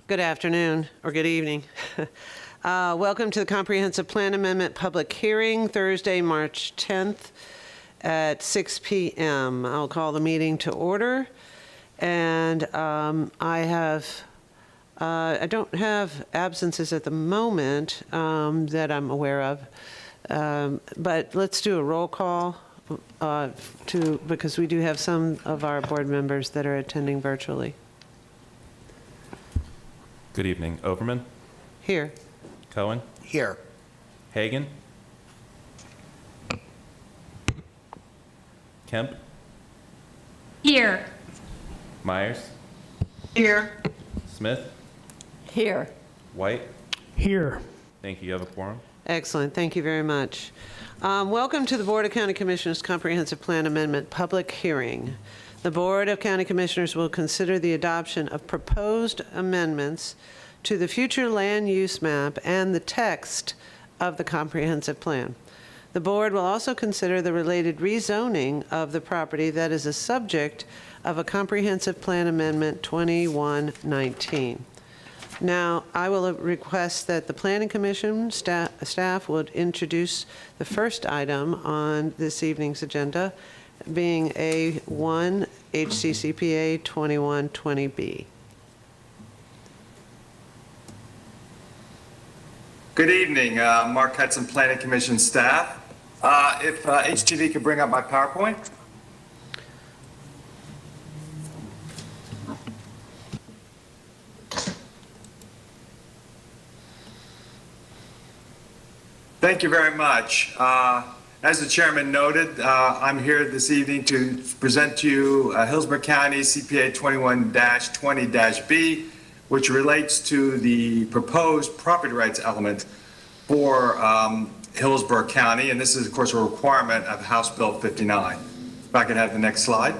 Good afternoon or good evening. Welcome to the Comprehensive Plan Amendment public hearing, Thursday, March 10th at 6 p.m. I'll call the meeting to order. And I don't have absences at the moment that I'm aware of, but let's do a roll call because we do have some of our board members that are attending virtually. Good evening. Overman? Here. Cohen? Here. Hagan? Kemp? Here. Myers? Here. Smith? Here. White? Here. Thank you. You have a quorum? Excellent. Thank you very much. Welcome to the Board of County Commissioners Comprehensive Plan Amendment public hearing. The Board of County Commissioners will consider the adoption of proposed amendments to the future land use map and the text of the comprehensive plan. The board will also consider the related rezoning of the property that is a subject of a comprehensive plan amendment 2119. Now, I will request that the Planning Commission staff would introduce the first item on this evening's agenda, being A1 Hccpa 2120B. Good evening, Mark Hudson, Planning Commission staff. If HTV could bring up my PowerPoint. Thank you very much. As the chairman noted, I'm here this evening to present to you Hillsborough County CPA 21-20-B, which relates to the proposed property rights element for Hillsborough County. And this is, of course, a requirement of House Bill 59. If I could have the next slide.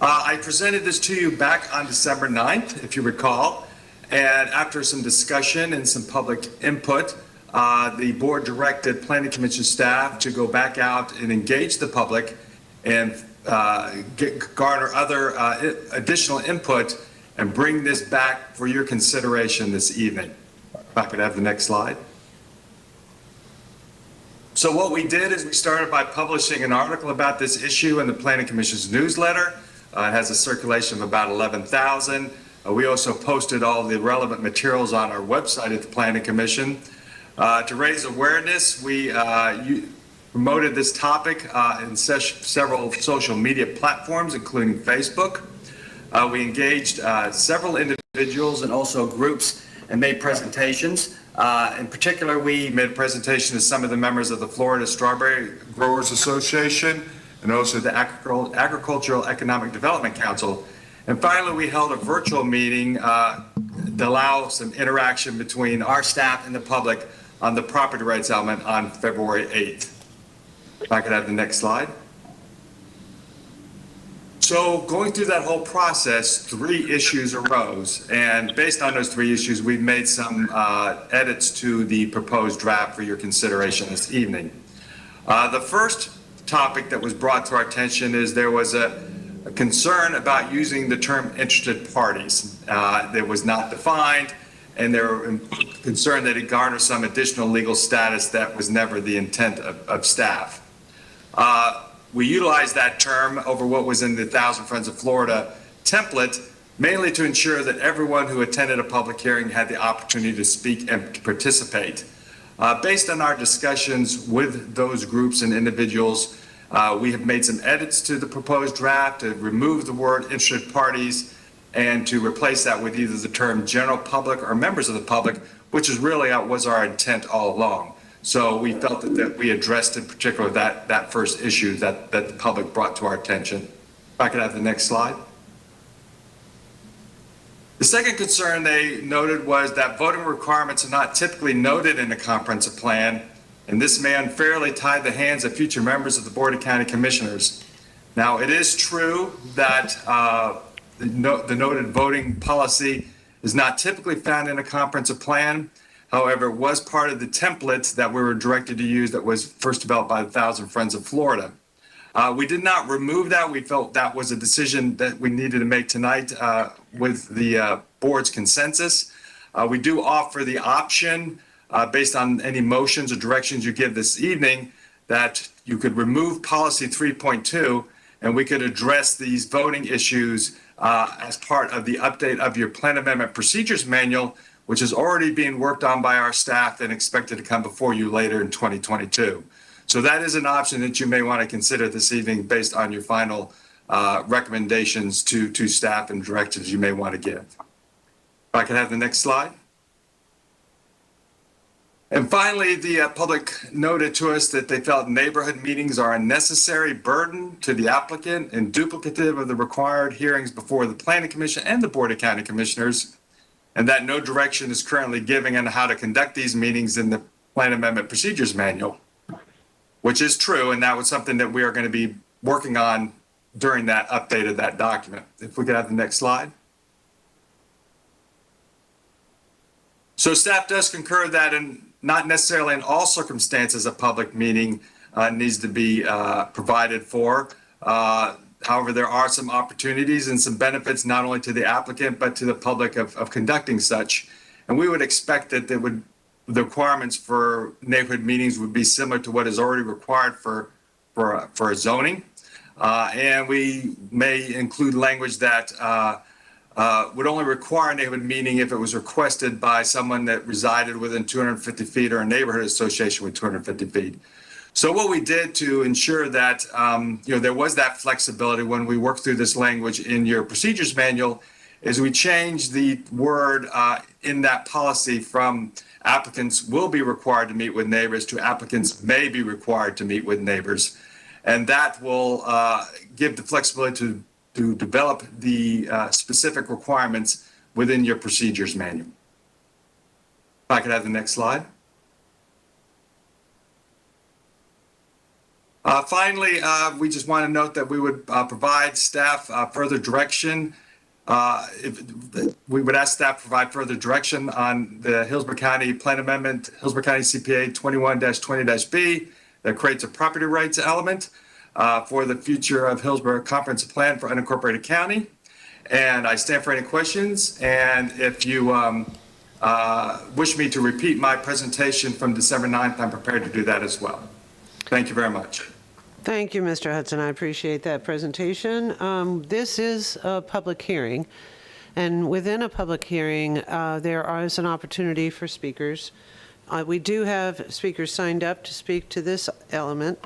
I presented this to you back on December 9th, if you recall. And after some discussion and some public input, the board directed Planning Commission staff to go back out and engage the public and garner other additional input and bring this back for your consideration this evening. If I could have the next slide. So what we did is we started by publishing an article about this issue in the Planning Commission's newsletter. It has a circulation of about 11,000. We also posted all the relevant materials on our website at the Planning Commission. To raise awareness, we promoted this topic in several social media platforms, including Facebook. We engaged several individuals and also groups and made presentations. In particular, we made a presentation to some of the members of the Florida Strawberry Growers Association and also the Agricultural Economic Development Council. And finally, we held a virtual meeting to allow some interaction between our staff and the public on the property rights element on February 8th. If I could have the next slide. So going through that whole process, 3 issues arose. And based on those 3 issues, we've made some edits to the proposed draft for your consideration this evening. The first topic that was brought to our attention is there was a concern about using the term interested parties. That was not defined, and they were concerned that it garnered some additional legal status that was never the intent of staff. We utilized that term over what was in the Thousand Friends of Florida template, mainly to ensure that everyone who attended a public hearing had the opportunity to speak and to participate. Based on our discussions with those groups and individuals, we have made some edits to the proposed draft to remove the word interested parties and to replace that with either the term general public or members of the public, which is really was our intent all along. So we felt that we addressed in particular that first issue that the public brought to our attention. If I could have the next slide. The second concern they noted was that voting requirements are not typically noted in the comprehensive plan, and this may unfairly tie the hands of future members of the Board of County Commissioners. Now, it is true that the noted voting policy is not typically found in a comprehensive plan. However, it was part of the template that we were directed to use that was first developed by the Thousand Friends of Florida. We did not remove that. We felt that was a decision that we needed to make tonight with the board's consensus. We do offer the option, based on any motions or directions you give this evening, that you could remove policy 3.2 and we could address these voting issues as part of the update of your plan amendment procedures manual, which is already being worked on by our staff and expected to come before you later in 2022. So that is an option that you may want to consider this evening based on your final recommendations to staff and directives you may want to give. If I could have the next slide. And finally, the public noted to us that they felt neighborhood meetings are a necessary burden to the applicant and duplicative of the required hearings before the Planning Commission and the Board of County Commissioners, and that no direction is currently given on how to conduct these meetings in the Plan Amendment Procedures Manual, which is true, and that was something that we are going to be working on during that update of that document. If we could have the next slide. So staff does concur that not necessarily in all circumstances a public meeting needs to be provided for. However, there are some opportunities and some benefits not only to the applicant but to the public of conducting such. And we would expect that the requirements for neighborhood meetings would be similar to what is already required for zoning. And we may include language that would only require a neighborhood meeting if it was requested by someone that resided within 250 feet or a neighborhood association with 250 feet. So what we did to ensure that there was that flexibility when we worked through this language in your procedures manual is we changed the word in that policy from applicants will be required to meet with neighbors to applicants may be required to meet with neighbors. And that will give the flexibility to develop the specific requirements within your procedures manual. If I could have the next slide. Finally, we just want to note that we would provide staff further direction. We would ask staff to provide further direction on the Hillsborough County Plan Amendment, Hillsborough County CPA 21-20-B that creates a property rights element for the future of Hillsborough Comprehensive Plan for Unincorporated County. And I stand for any questions. And if you wish me to repeat my presentation from December 9th, I'm prepared to do that as well. Thank you very much. Thank you, Mr. Hudson. I appreciate that presentation. This is a public hearing, and within a public hearing, there is an opportunity for speakers. We do have speakers signed up to speak to this element,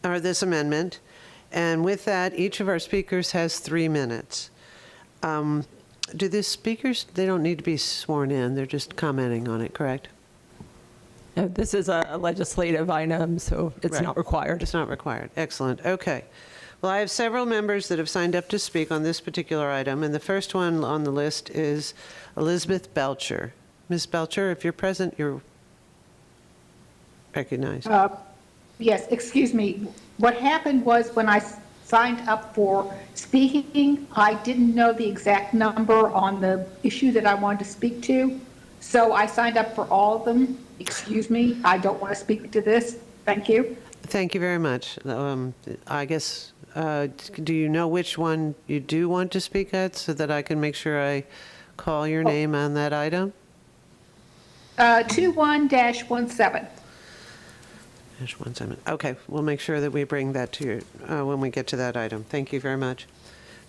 or this amendment, and with that, each of our speakers has 3 minutes. Do the speakers, they don't need to be sworn in, they're just commenting on it, correct? This is a legislative item, so it's Right. not required. It's not required. Excellent. Okay. Well, I have several members that have signed up to speak on this particular item, and the first one on the list is Elizabeth Belcher. Ms. Belcher, if you're present, you're recognized. Yes, excuse me. What happened was when I signed up for speaking, I didn't know the exact number on the issue that I wanted to speak to, so I signed up for all of them. Excuse me, I don't want to speak to this. Thank you. Thank you very much. I guess, do you know which one you do want to speak at so that I can make sure I call your name on that item? 21-17. -17. Okay, we'll make sure that we bring that to you when we get to that item. Thank you very much.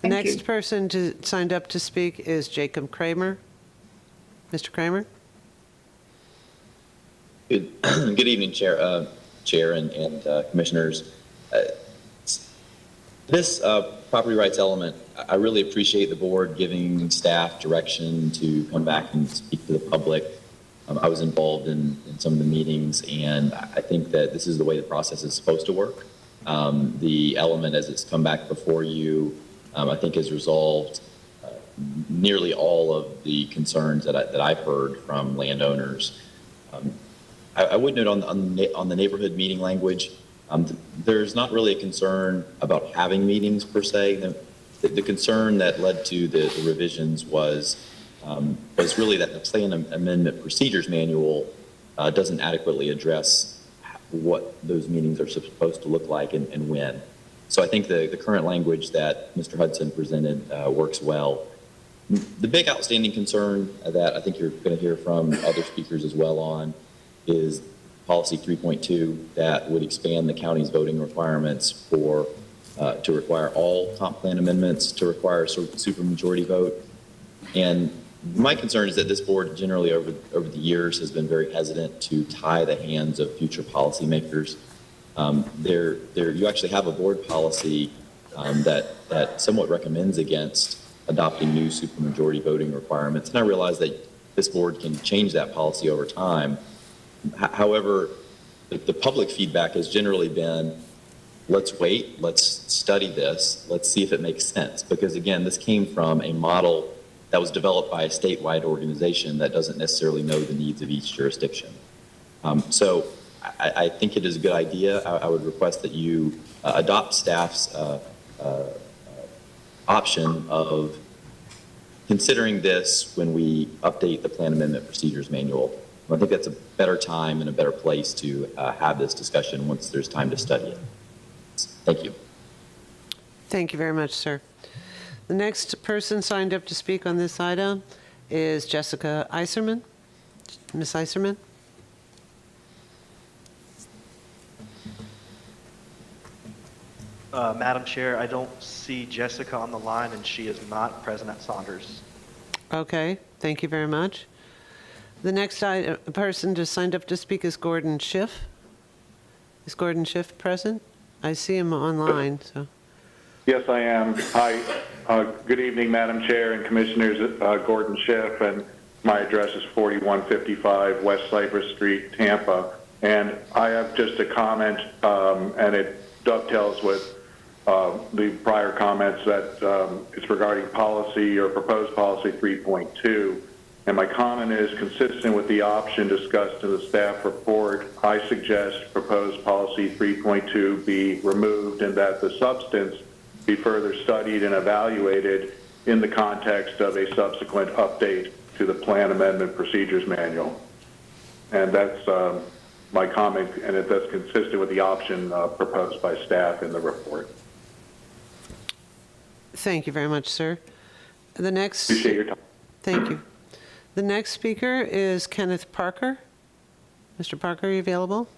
The Thank next you. person signed up to speak is Jacob Kramer. Mr. Kramer? Good evening, Chair and Commissioners. This property rights element, I really appreciate the board giving staff direction to come back and speak to the public. I was involved in some of the meetings, and I think that this is the way the process is supposed to work. The element as it's come back before you, I think has resolved nearly all of the concerns that I've heard from landowners. I would note on the neighborhood meeting language, there's not really a concern about having meetings per se. The concern that led to the revisions was really that the Plan Amendment Procedures Manual doesn't adequately address what those meetings are supposed to look like and when. So I think the current language that Mr. Hudson presented works well. The big outstanding concern that I think you're going to hear from other speakers as well on is policy 3.2 that would expand the county's voting requirements for to require all comp plan amendments to require a supermajority vote. And my concern is that this board generally over the years has been very hesitant to tie the hands of future policymakers. You actually have a board policy that somewhat recommends against adopting new supermajority voting requirements. And I realize that this board can change that policy over time. However, the public feedback has generally been, let's wait, let's study this, let's see if it makes sense. Because again, this came from a model that was developed by a statewide organization that doesn't necessarily know the needs of each jurisdiction. So I think it is a good idea. I would request that you adopt staff's option of considering this when we update the plan amendment procedures manual. I think that's a better time and a better place to have this discussion once there's time to study it. Thank you. Thank you very much, sir. The next person signed up to speak on this item is Jessica Eiserman. Ms. Eiserman? Madam Chair, I don't see Jessica on the line, and she is not present at Saunders. Okay, thank you very much. The next person just signed up to speak is Gordon Schiff. Is Gordon Schiff present? I see him online, so. Yes, I am. Hi. Good evening, Madam Chair and Commissioners. Gordon Schiff, and my address is 4155 West Cypress Street, Tampa. And I have just a comment, and it dovetails with the prior comments that it's regarding policy or proposed policy 3.2. And my comment is consistent with the option discussed in the staff report. I suggest proposed policy 3.2 be removed and that the substance be further studied and evaluated in the context of a subsequent update to the plan amendment procedures manual. And that's my comment, and that's consistent with the option proposed by staff in the report. Thank you very much, sir. The next. Appreciate your time. Thank you. The next speaker is Kenneth Parker. Mr. Parker, are you available?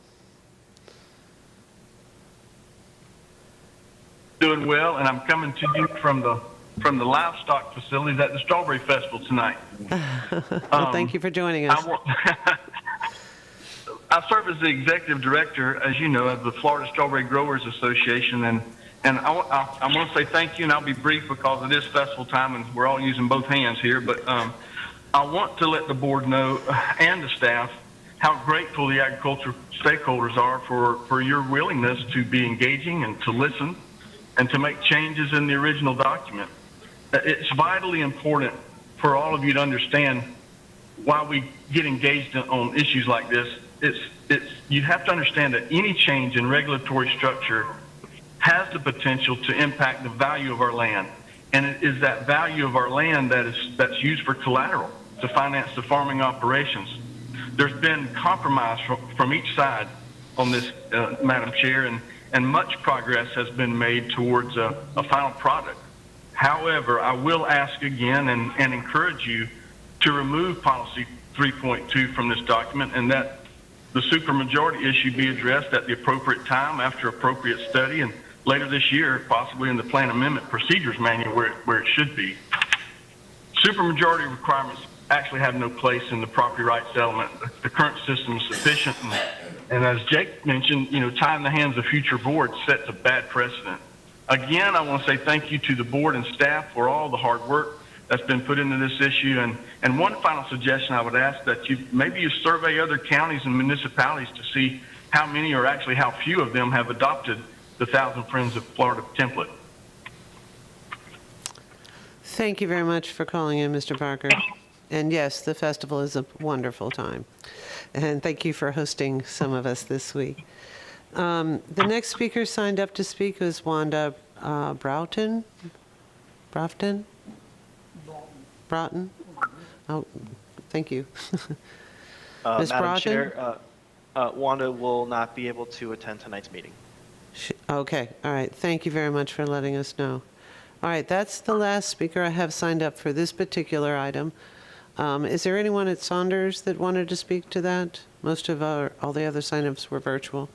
Doing well, and I'm coming to you from the livestock facilities at the Strawberry Festival tonight. Well, thank you for joining us. I serve as the executive director, as you know, of the Florida Strawberry Growers Association, and I want to say thank you, and I'll be brief because it is festival time and we're all using both hands here, but I want to let the board know and the staff how grateful the agriculture stakeholders are for your willingness to be engaging and to listen and to make changes in the original document. It's vitally important for all of you to understand why we get engaged on issues like this. You have to understand that any change in regulatory structure has the potential to impact the value of our land. And it is that value of our land that's used for collateral to finance the farming operations. There's been compromise from each side on this, Madam Chair, and much progress has been made towards a final product. However, I will ask again and encourage you to remove policy 3.2 from this document, and that the supermajority issue be addressed at the appropriate time after appropriate study, and later this year, possibly in the plan amendment procedures manual where it should be. Supermajority requirements actually have no place in the property rights element. The current system is sufficient, and as Jake mentioned, tying the hands of future boards sets a bad precedent. Again, I want to say thank you to the board and staff for all the hard work that's been put into this issue. And one final suggestion I would ask that maybe you survey other counties and municipalities to see how many or actually how few of them have adopted the 1,000 Friends of Florida template. Thank you very much for calling in, Mr. Parker. And yes, the festival is a wonderful time. And thank you for hosting some of us this week. The next speaker signed up to speak was Wanda Broughton. Broughton? Broughton? Oh, thank you. Ms. Madam Broughton? Chair, Wanda will not be able to attend tonight's meeting. Okay, all right. Thank you very much for letting us know. All right, that's the last speaker I have signed up for this particular item. Is there anyone at Saunders that wanted to speak to that? All the other signups were virtual.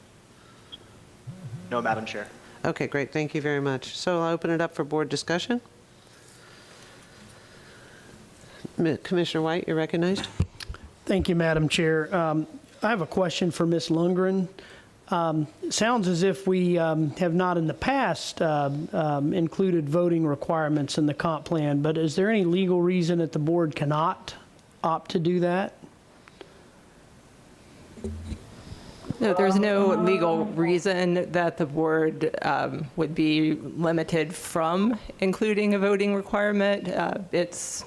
No, Madam Chair. Okay, great. Thank you very much. So I'll open it up for board discussion. Commissioner White, you're recognized. Thank you, Madam Chair. I have a question for Ms. Lundgren. It sounds as if we have not in the past included voting requirements in the comp plan, but is there any legal reason that the board cannot opt to do that? No, there's no legal reason that the board would be limited from including a voting requirement. It's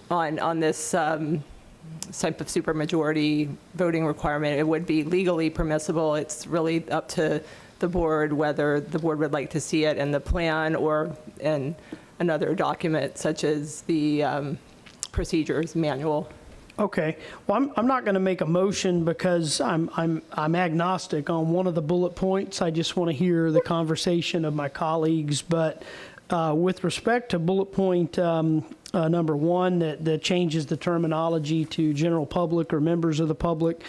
on this type of supermajority voting requirement, it would be legally permissible. It's really up to the board whether the board would like to see it in the plan or in another document such as the procedures manual. Okay. Well, I'm not going to make a motion because I'm agnostic on one of the bullet points. I just want to hear the conversation of my colleagues. But with respect to bullet point number 1, that changes the terminology to general public or members of the public,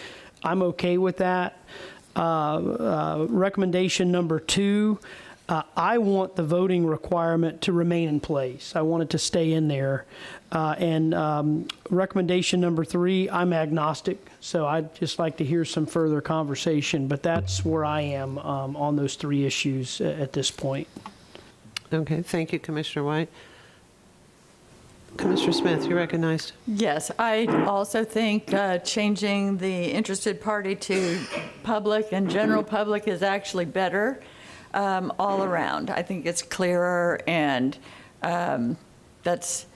I'm okay with that. Recommendation number 2, I want the voting requirement to remain in place. I want it to stay in there. And recommendation number 3, I'm agnostic, so I'd just like to hear some further conversation, but that's where I am on those 3 issues at this point. Okay, thank you, Commissioner White. Commissioner Smith, you're recognized. Yes, I also think changing the interested party to public and general public is actually better all around. I think it's clearer, and that's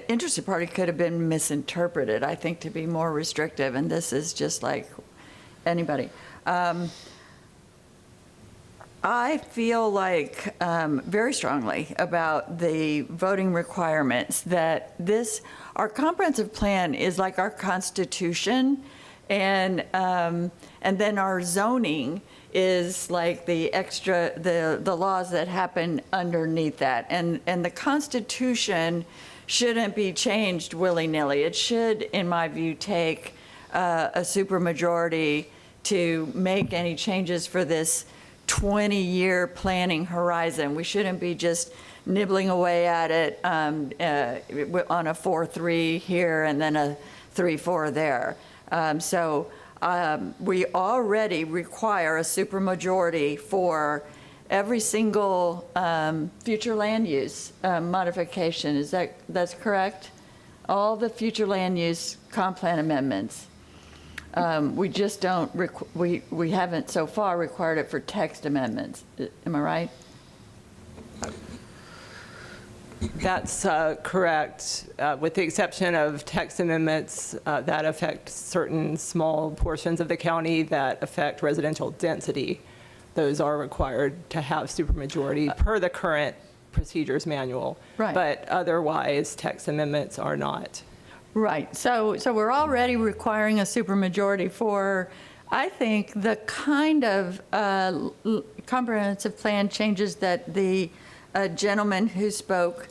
interested party could have been misinterpreted, I think, to be more restrictive, and this is just like anybody. I feel like very strongly about the voting requirements, that our comprehensive plan is like our Constitution, and then our zoning is like the laws that happen underneath that. And the Constitution shouldn't be changed willy-nilly. It should, in my view, take a supermajority to make any changes for this 20-year planning horizon. We shouldn't be just nibbling away at it on a 4-3 here and then a 3-4 there. So we already require a supermajority for every single future land use modification. That's correct? All the future land use comp plan amendments. We just don't, we haven't so far required it for text amendments. Am I right? That's correct, with the exception of text amendments that affect certain small portions of the county that affect residential density. Those are required to have supermajority per the current procedures manual. Right. But otherwise, text amendments are not. Right. So we're already requiring a supermajority for, I think, the kind of comprehensive plan changes that the gentleman who spoke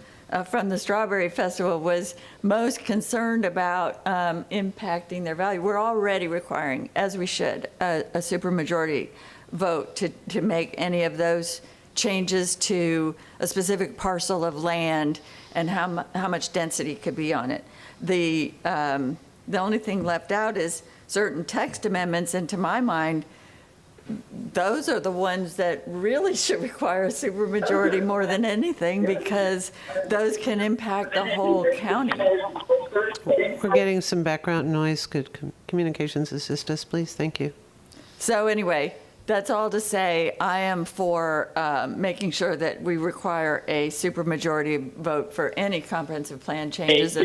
from the Strawberry Festival was most concerned about impacting their value. We're already requiring, as we should, a supermajority vote to make any of those changes to a specific parcel of land and how much density could be on it. The only thing left out is certain text amendments, and to my mind, those are the ones that really should require a supermajority more than anything, because those can impact the whole county. We're getting some background noise. Could communications assist us, please? Thank you. So anyway, that's all to say I am for making sure that we require a supermajority vote for any comprehensive plan changes.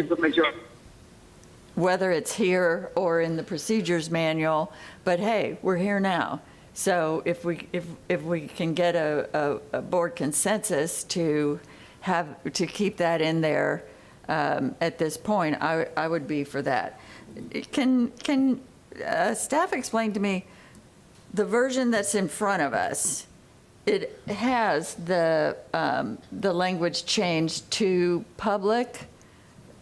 Whether it's here or in the procedures manual, but hey, we're here now. So if we can get a board consensus to keep that in there at this point, I would be for that. Can staff explained to me, the version that's in front of us, it has the language changed to public.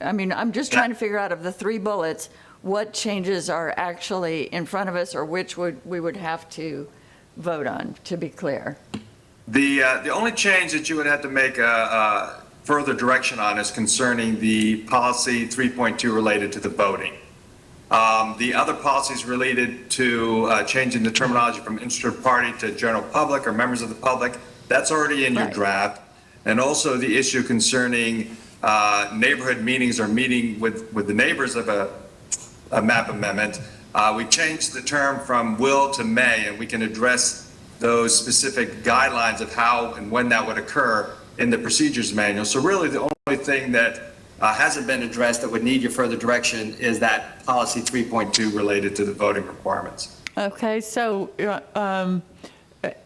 I mean, I'm just trying to figure out of the 3 bullets, what changes are actually in front of us or which we would have to vote on, to be clear. The only change that you would have to make further direction on is concerning the policy 3.2 related to the voting. The other policies related to changing the terminology from interested party to general public or members of the public, that's already in your draft. And also the issue concerning neighborhood meetings or meeting with the neighbors of a map amendment. We changed the term from will to may, and we can address those specific guidelines of how and when that would occur in the procedures manual. So really the only thing that hasn't been addressed that would need your further direction is that policy 3.2 related to the voting requirements. Okay, so,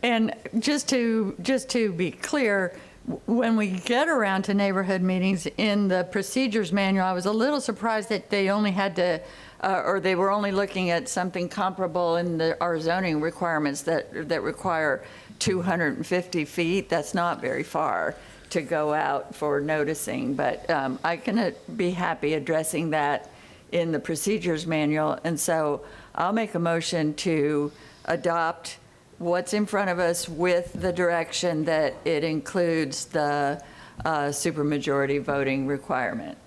and just to be clear, when we get around to neighborhood meetings in the procedures manual, I was a little surprised that they only had to, or they were only looking at something comparable in our zoning requirements that require 250 feet. That's not very far to go out for noticing, but I can be happy addressing that in the procedures manual. And so I'll make a motion to adopt what's in front of us with the direction that it includes the supermajority voting requirement.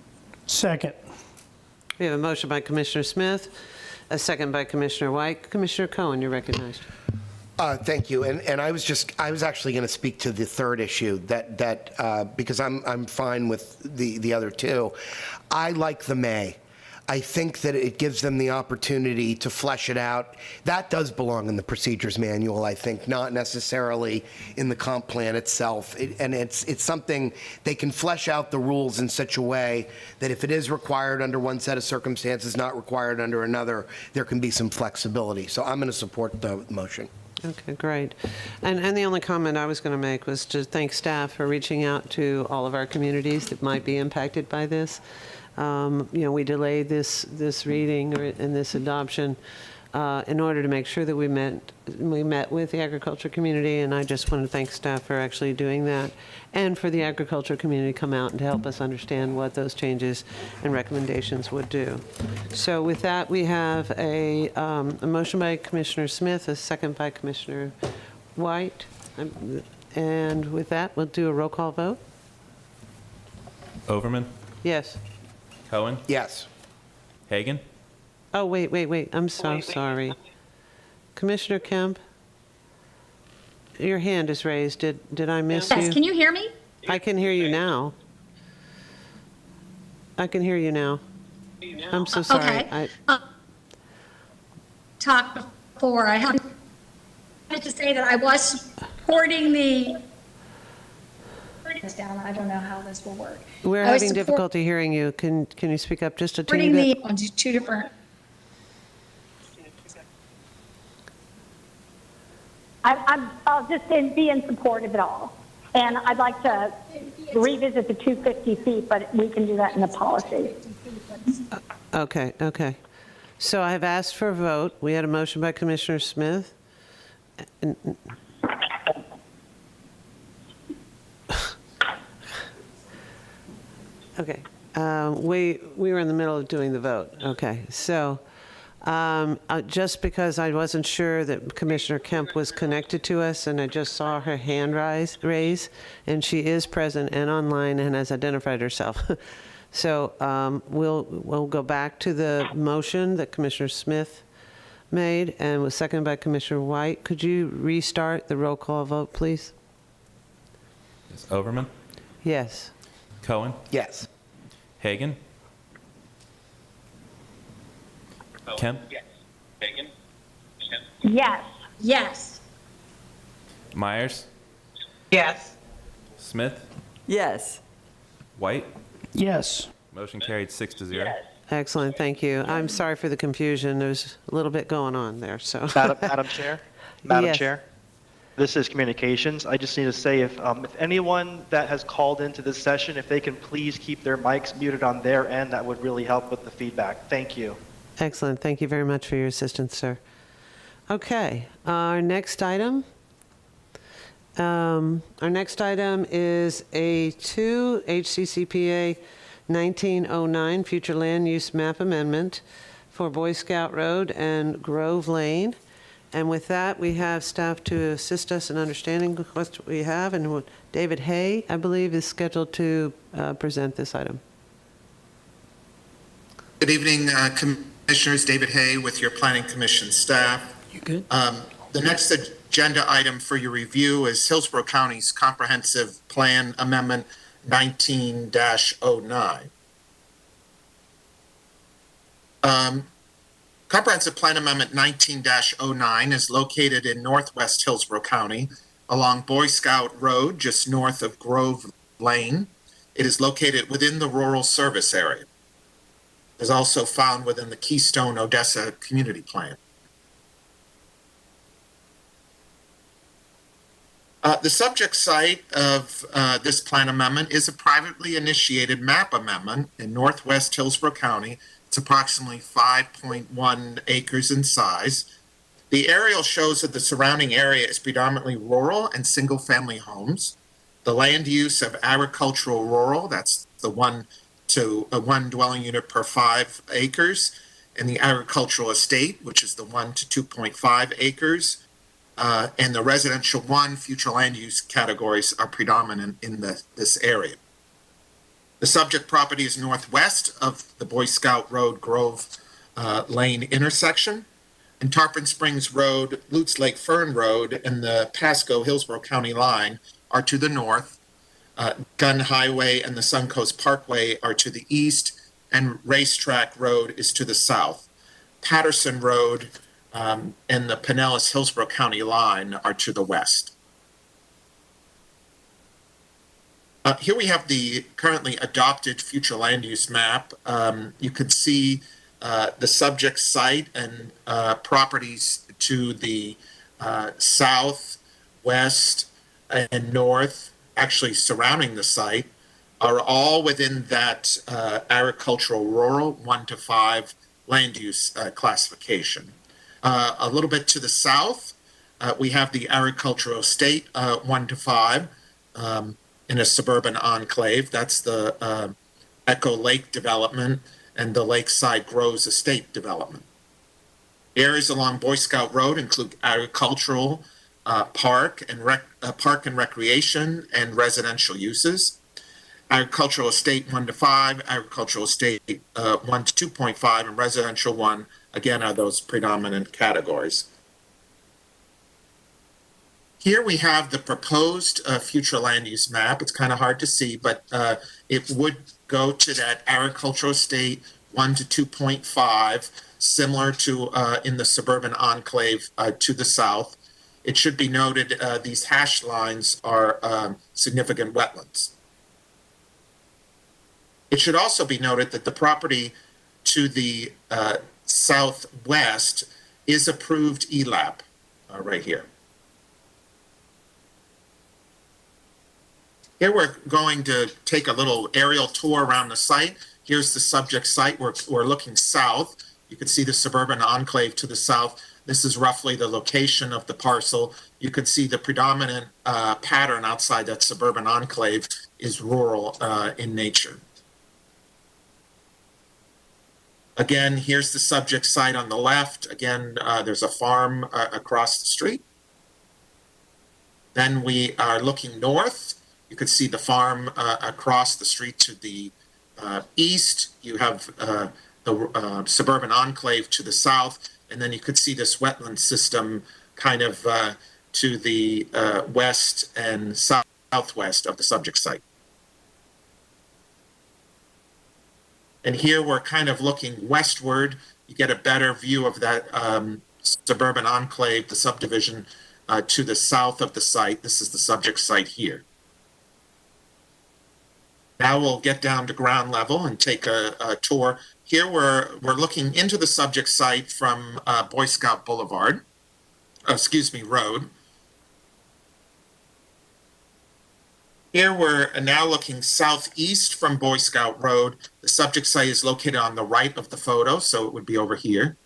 Second. We have a motion by Commissioner Smith, a second by Commissioner White. Commissioner Cohen, you're recognized. Thank you. And I was actually going to speak to the third issue that because I'm fine with the other two. I like the may. I think that it gives them the opportunity to flesh it out. That does belong in the procedures manual, I think, not necessarily in the comp plan itself. And it's something they can flesh out the rules in such a way that if it is required under one set of circumstances, not required under another, there can be some flexibility. So I'm going to support the motion. Okay, great. And the only comment I was going to make was to thank staff for reaching out to all of our communities that might be impacted by this. We delayed this reading and this adoption in order to make sure that we met with the agriculture community, and I just want to thank staff for actually doing that, and for the agriculture community to come out and to help us understand what those changes and recommendations would do. So with that, we have a motion by Commissioner Smith, a second by Commissioner White, and with that, we'll do a roll call vote. Overman? Yes. Cohen? Yes. Hagan? Oh, wait. I'm so sorry. Commissioner Kemp, your hand is raised. Did I miss you? Yes, can you hear me? I can hear you now. I can hear you now. I'm so sorry. Okay. Talked before. I wanted to say that I was supporting the down. I don't know how this will work. We're having difficulty hearing you. Can you speak up just a teeny bit? On two different. I'll just be in support of it all. And I'd like to revisit the 250 feet, but we can do that in the policy. Okay. So I have asked for a vote. We had a motion by Commissioner Smith. Okay. We were in the middle of doing the vote. Okay. So just because I wasn't sure that Commissioner Kemp was connected to us, and I just saw her hand raise, and she is present and online and has identified herself. So we'll go back to the motion that Commissioner Smith made and was seconded by Commissioner White. Could you restart the roll call vote, please? Yes. Overman? Yes. Cohen? Yes. Hagan? Kemp? Yes. Hagan? Yes. Yes. Myers? Yes. Smith? Yes. White? Yes. Motion carried 6-0. Excellent, thank you. I'm sorry for the confusion. There's a little bit going on there, so. Madam Chair? Madam Yes. Chair? This is communications. I just need to say if anyone that has called into this session, if they can please keep their mics muted on their end, that would really help with the feedback. Thank you. Excellent. Thank you very much for your assistance, sir. Okay, our next item. Is A2 Hccpa 1909 Future Land Use Map Amendment for Boy Scout Road and Grove Lane. And with that, we have staff to assist us in understanding what we have. And David Hay, I believe, is scheduled to present this item. Good evening, Commissioners. David Hay with your Planning Commission staff. You good? The next agenda item for your review is Hillsborough County's Comprehensive Plan Amendment 19-09. Comprehensive Plan Amendment 19-09 is located in northwest Hillsborough County along Boy Scout Road, just north of Grove Lane. It is located within the rural service area. It is also found within the Keystone, Odessa community plan. The subject site of this plan amendment is a privately initiated map amendment in northwest Hillsborough County. It's approximately 5.1 acres in size. The aerial shows that the surrounding area is predominantly rural and single-family homes. The land use of agricultural rural, that's the one dwelling unit per 5 acres, and the agricultural estate, which is the 1 to 2.5 acres, and the residential 1 future land use categories are predominant in this area. The subject property is northwest of the Boy Scout Road Grove Lane intersection, and Tarpon Springs Road, Lutz Lake Fern Road, and the Pasco-Hillsborough County line are to the north. Gun Highway and the Suncoast Parkway are to the east, and Racetrack Road is to the south. Patterson Road and the Pinellas-Hillsborough County line are to the west. Here we have the currently adopted future land use map. You can see the subject site and properties to the south, west, and north, actually surrounding the site, are all within that agricultural rural 1 to 5 land use classification. A little bit to the south, we have the agricultural estate 1 to 5 in a suburban enclave. That's the Echo Lake development and the Lakeside Groves Estate development. Areas along Boy Scout Road include agricultural, park and recreation and residential uses. Agricultural estate 1 to 5, agricultural estate 1 to 2.5, and residential 1, again, are those predominant categories. Here we have the proposed future land use map. It's kind of hard to see, but it would go to that agricultural estate 1 to 2.5, similar to in the suburban enclave to the south. It should be noted these hash lines are significant wetlands. It should also be noted that the property to the southwest is approved ELAP right here. Here we're going to take a little aerial tour around the site. Here's the subject site. We're looking south. You can see the suburban enclave to the south. This is roughly the location of the parcel. You can see the predominant pattern outside that suburban enclave is rural in nature. Again, here's the subject site on the left. Again, there's a farm across the street. Then we are looking north. You can see the farm across the street to the east. You have the suburban enclave to the south. And then you could see this wetland system kind of to the west and southwest of the subject site. And here we're kind of looking westward. You get a better view of that suburban enclave, the subdivision to the south of the site. This is the subject site here. Now we'll get down to ground level and take a tour. Here we're looking into the subject site from Boy Scout Boulevard, Road. Here we're now looking southeast from Boy Scout Road. The subject site is located on the right of the photo, so it would be over here.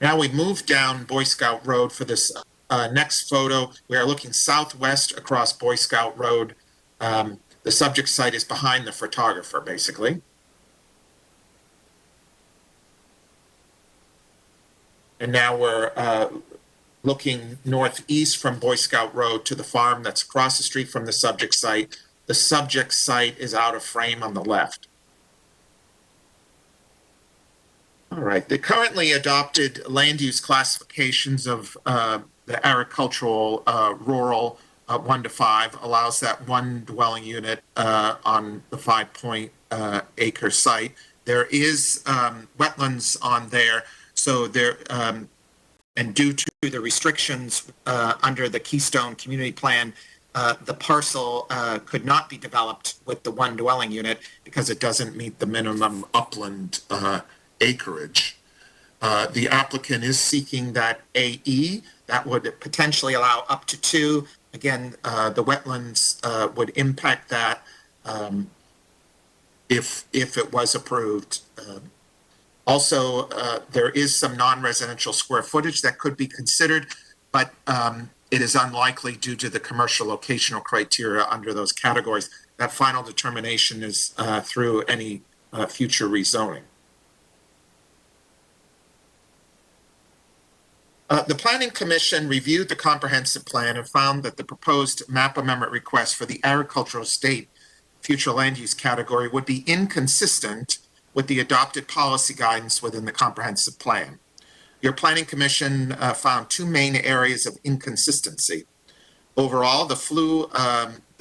Now we move down Boy Scout Road for this next photo. We are looking southwest across Boy Scout Road. The subject site is behind the photographer, basically. And now we're looking northeast from Boy Scout Road to the farm that's across the street from the subject site. The subject site is out of frame on the left. All right, the currently adopted land use classifications of the agricultural rural 1 to 5 allows that one dwelling unit on the 5-acre site. There is wetlands on there, so there, and due to the restrictions under the Keystone Community Plan, the parcel could not be developed with the one dwelling unit because it doesn't meet the minimum upland acreage. The applicant is seeking that AE that would potentially allow up to 2. Again, the wetlands would impact that if it was approved. Also, there is some non-residential square footage that could be considered, but it is unlikely due to the commercial locational criteria under those categories. That final determination is through any future rezoning. The Planning Commission reviewed the comprehensive plan and found that the proposed map amendment request for the agricultural estate future land use category would be inconsistent with the adopted policy guidance within the comprehensive plan. Your Planning Commission found 2 main areas of inconsistency. Overall, the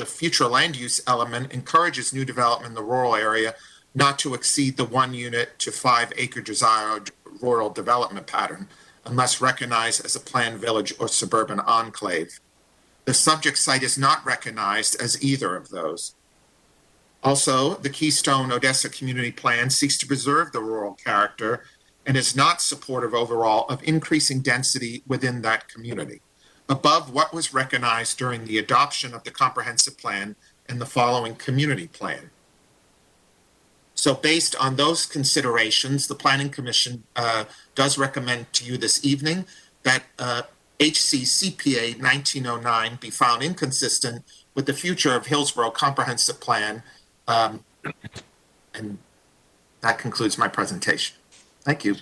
future land use element encourages new development in the rural area not to exceed the 1 unit to 5 acre desired rural development pattern, unless recognized as a planned village or suburban enclave. The subject site is not recognized as either of those. Also, the Keystone Odessa Community Plan seeks to preserve the rural character and is not supportive overall of increasing density within that community, above what was recognized during the adoption of the comprehensive plan and the following community plan. So based on those considerations, the Planning Commission does recommend to you this evening that Hccpa 1909 be found inconsistent with the future of Hillsborough Comprehensive Plan. And that concludes my presentation. Thank you.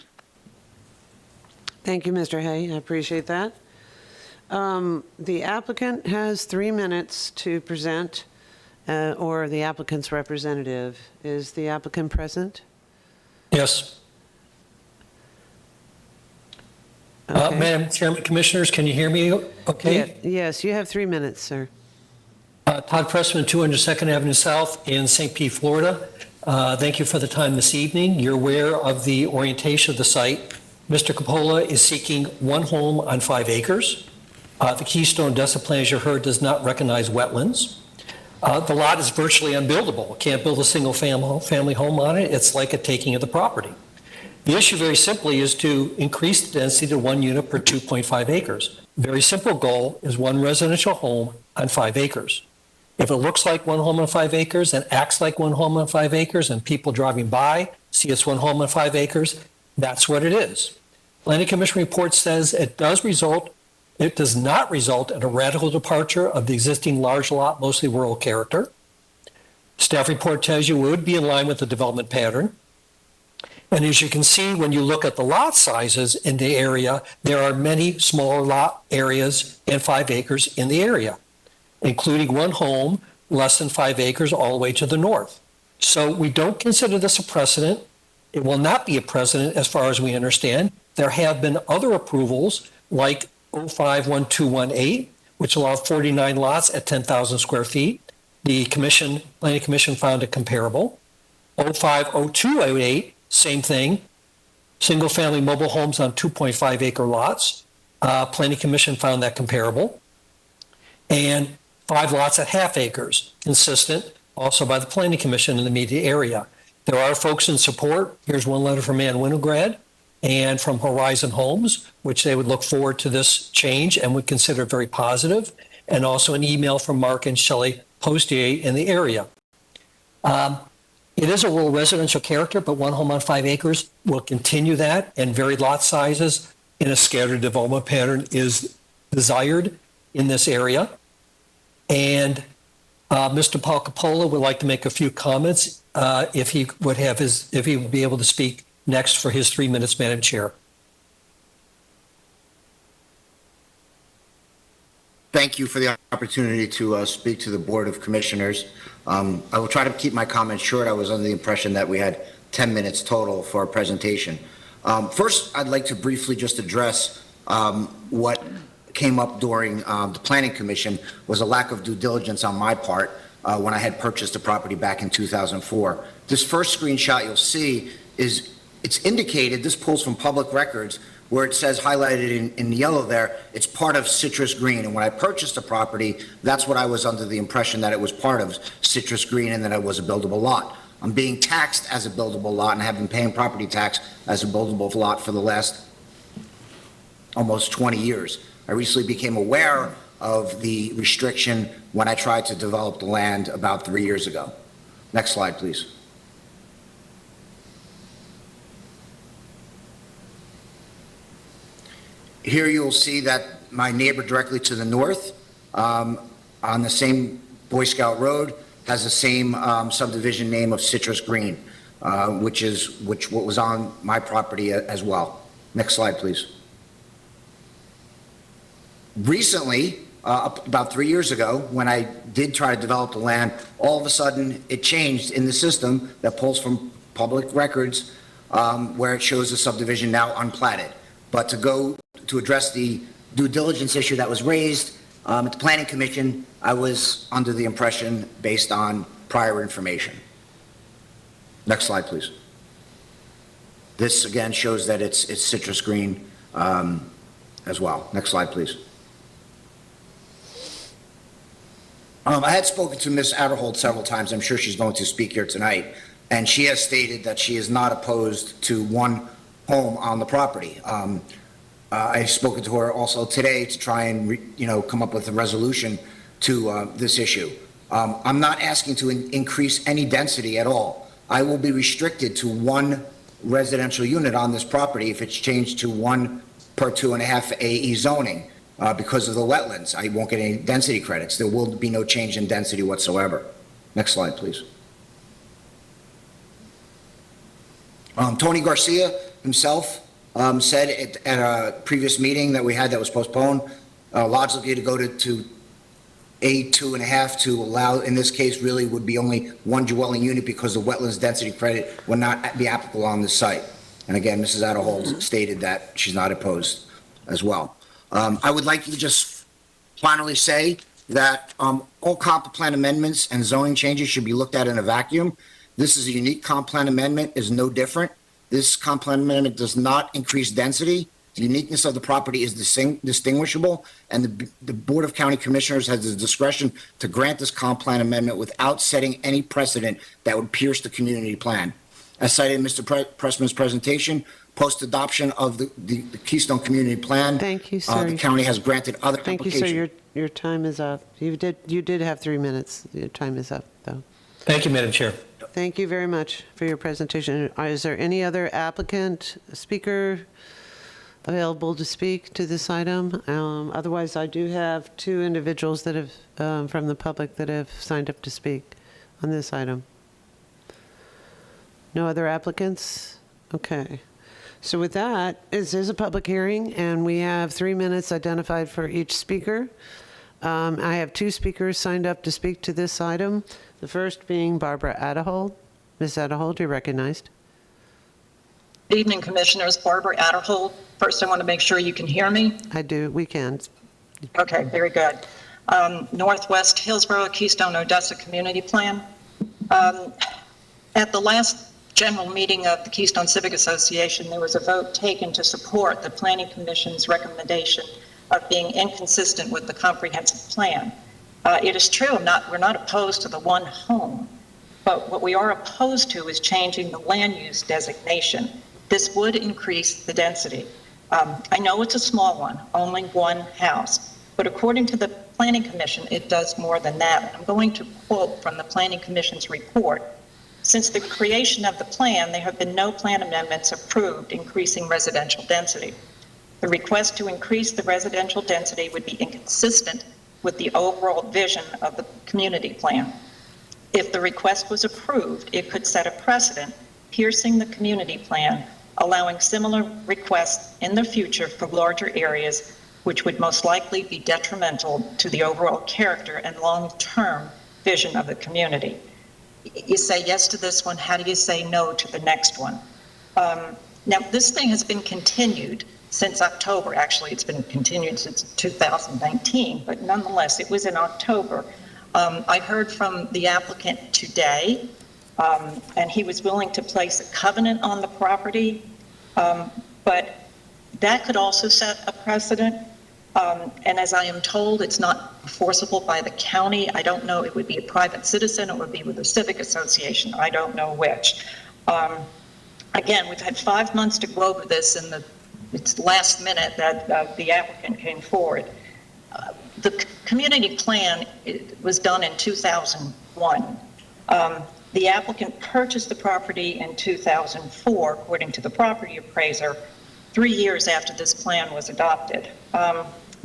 Thank you, Mr. Hay. I appreciate that. The applicant has 3 minutes to present, or the applicant's representative. Is the applicant present? Yes. Okay. Madam Chairman, Commissioners, can you hear me okay? Yes, you have 3 minutes, sir. Todd Pressman, 202nd Avenue South in St. Pete, Florida. Thank you for the time this evening. You're aware of the orientation of the site. Mr. Coppola is seeking 1 home on 5 acres. The Keystone Odessa plan, as you heard, does not recognize wetlands. The lot is virtually unbuildable. Can't build a single family home on it. It's like a taking of the property. The issue very simply is to increase the density to 1 unit per 2.5 acres. Very simple goal is 1 residential home on 5 acres. If it looks like 1 home on 5 acres and acts like 1 home on 5 acres and people driving by see it's 1 home on 5 acres, that's what it is. Planning Commission report says it does not result in a radical departure of the existing large lot, mostly rural character. Staff report tells you it would be in line with the development pattern. And as you can see, when you look at the lot sizes in the area, there are many smaller lot areas and 5 acres in the area, including 1 home less than 5 acres all the way to the north. So we don't consider this a precedent. It will not be a precedent as far as we understand. There have been other approvals like 051218, which allowed 49 lots at 10,000 square feet. The Planning Commission found it comparable. 050208, same thing. Single family mobile homes on 2.5 acre lots. Planning Commission found that comparable. And 5 lots at half acres, consistent also by the Planning Commission in the immediate area. There are folks in support. Here's 1 letter from Ann Winograd and from Horizon Homes, which they would look forward to this change and would consider very positive. and also an email from Mark and Shelley Postier in the area. It is a rural residential character, but one home on 5 acres will continue that, and varied lot sizes in a scattered development pattern is desired in this area. And Mr. Paul Coppola would like to make a few comments if he would be able to speak next for his 3 minutes, Madam Chair. Thank you for the opportunity to speak to the Board of Commissioners. I will try to keep my comments short. I was under the impression that we had 10 minutes total for our presentation. First, I'd like to briefly just address what came up during the Planning Commission was a lack of due diligence on my part when I had purchased the property back in 2004. This first screenshot you'll see it's indicated, this pulls from public records, where it says highlighted in yellow there, it's part of Citrus Green. And when I purchased the property, that's what I was under the impression that it was part of Citrus Green and that it was a buildable lot. I'm being taxed as a buildable lot and have been paying property tax as a buildable lot for the last almost 20 years. I recently became aware of the restriction when I tried to develop the land about 3 years ago. Next slide, please. Here you'll see that my neighbor directly to the north on the same Boy Scout Road has the same subdivision name of Citrus Green, which what was on my property as well. Next slide, please. Recently, about 3 years ago, when I did try to develop the land, all of a sudden it changed in the system that pulls from public records where it shows the subdivision now unplatted. But to address the due diligence issue that was raised at the Planning Commission, I was under the impression based on prior information. Next slide, please. This again shows that it's Citrus Green as well. Next slide, please. I had spoken to Ms. Adderhold several times. I'm sure she's going to speak here tonight. And she has stated that she is not opposed to one home on the property. I've spoken to her also today to try and come up with a resolution to this issue. I'm not asking to increase any density at all. I will be restricted to one residential unit on this property if it's changed to 1 per 2.5 AE zoning because of the wetlands. I won't get any density credits. There will be no change in density whatsoever. Next slide, please. Tony Garcia himself said at a previous meeting that we had that was postponed, logically to go to a 2.5 to allow, in this case, really would be only one dwelling unit because the wetlands density credit would not be applicable on this site. And again, Mrs. Adderhold stated that she's not opposed as well. I would like to just finally say that all comp plan amendments and zoning changes should be looked at in a vacuum. This is a unique comp plan amendment, is no different. This comp plan amendment does not increase density. The uniqueness of the property is distinguishable, and the Board of County Commissioners has the discretion to grant this comp plan amendment without setting any precedent that would pierce the community plan. As cited in Mr. Pressman's presentation, post-adoption of the Keystone Community Plan, thank you, sir. The county has granted other applications. Thank you, sir. Your time is up. You did have 3 minutes. Your time is up, though. Thank you, Madam Chair. Thank you very much for your presentation. Is there any other applicant, speaker available to speak to this item? Otherwise, I do have 2 individuals that have, from the public that have signed up to speak on this item. No other applicants? Okay. So with that, this is a public hearing, and we have 3 minutes identified for each speaker. I have 2 speakers signed up to speak to this item. The first being Barbara Adderhold. Ms. Adderhold, you're recognized. Good evening, Commissioners. Barbara Adderhold. First, I want to make sure you can hear me. I do. We can. Okay, very good. Northwest Hillsborough Keystone Odessa Community Plan. At the last general meeting of the Keystone Civic Association, there was a vote taken to support the Planning Commission's recommendation of being inconsistent with the comprehensive plan. It is true, we're not opposed to the one home, but what we are opposed to is changing the land use designation. This would increase the density. I know it's a small one, only one house, but according to the Planning Commission, it does more than that. I'm going to quote from the Planning Commission's report. Since the creation of the plan, there have been no plan amendments approved increasing residential density. The request to increase the residential density would be inconsistent with the overall vision of the community plan. If the request was approved, it could set a precedent, piercing the community plan, allowing similar requests in the future for larger areas, which would most likely be detrimental to the overall character and long-term vision of the community. You say yes to this one, how do you say no to the next one? Now, this thing has been continued since October. Actually, it's been continued since 2019, but nonetheless, it was in October. I heard from the applicant today, and he was willing to place a covenant on the property, but that could also set a precedent. And as I am told, it's not enforceable by the county. I don't know, it would be a private citizen, it would be with a civic association. I don't know which. Again, we've had 5 months to go over this, and it's last minute that the applicant came forward. The community plan was done in 2001. The applicant purchased the property in 2004, according to the property appraiser, 3 years after this plan was adopted.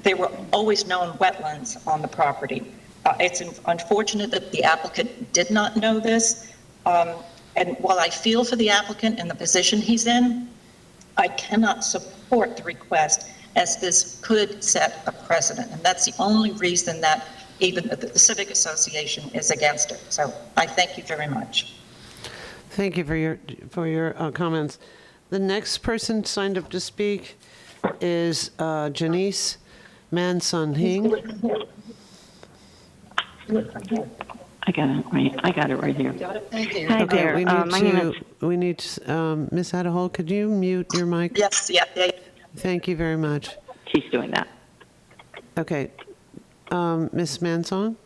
There were always known wetlands on the property. It's unfortunate that the applicant did not know this. And while I feel for the applicant and the position he's in, I cannot support the request, as this could set a precedent. And that's the only reason that even the Civic Association is against it. So I thank you very much. Thank you for your comments. The next person signed up to speak is Janice Manson-Hing. I got it right here. Thank you. Hi Okay, there. we need to, Ms. Adahol, could you mute your mic? Yes, yeah. Thank you very much. She's doing that. Okay. Ms. Manson?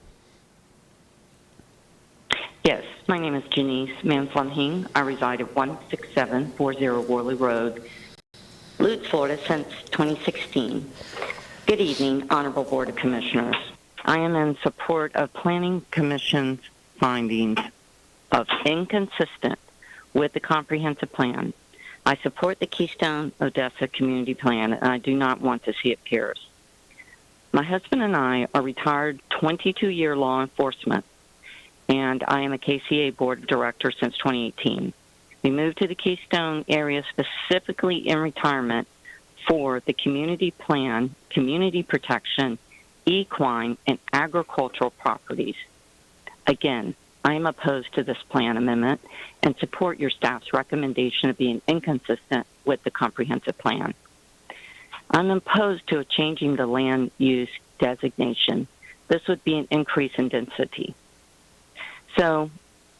Yes, my name is Janice Manson-Hing. I reside at 16740 Worley Road, Lutz, Florida, since 2016. Good evening, Honorable Board of Commissioners. I am in support of Planning Commission's findings of inconsistent with the comprehensive plan. I support the Keystone Odessa community plan, and I do not want to see it pierced. My husband and I are retired 22-year law enforcement, and I am a KCA board director since 2018. We moved to the Keystone area specifically in retirement for the community plan, community protection, equine, and agricultural properties. Again, I am opposed to this plan amendment and support your staff's recommendation of being inconsistent with the comprehensive plan. I'm opposed to changing the land use designation. This would be an increase in density. So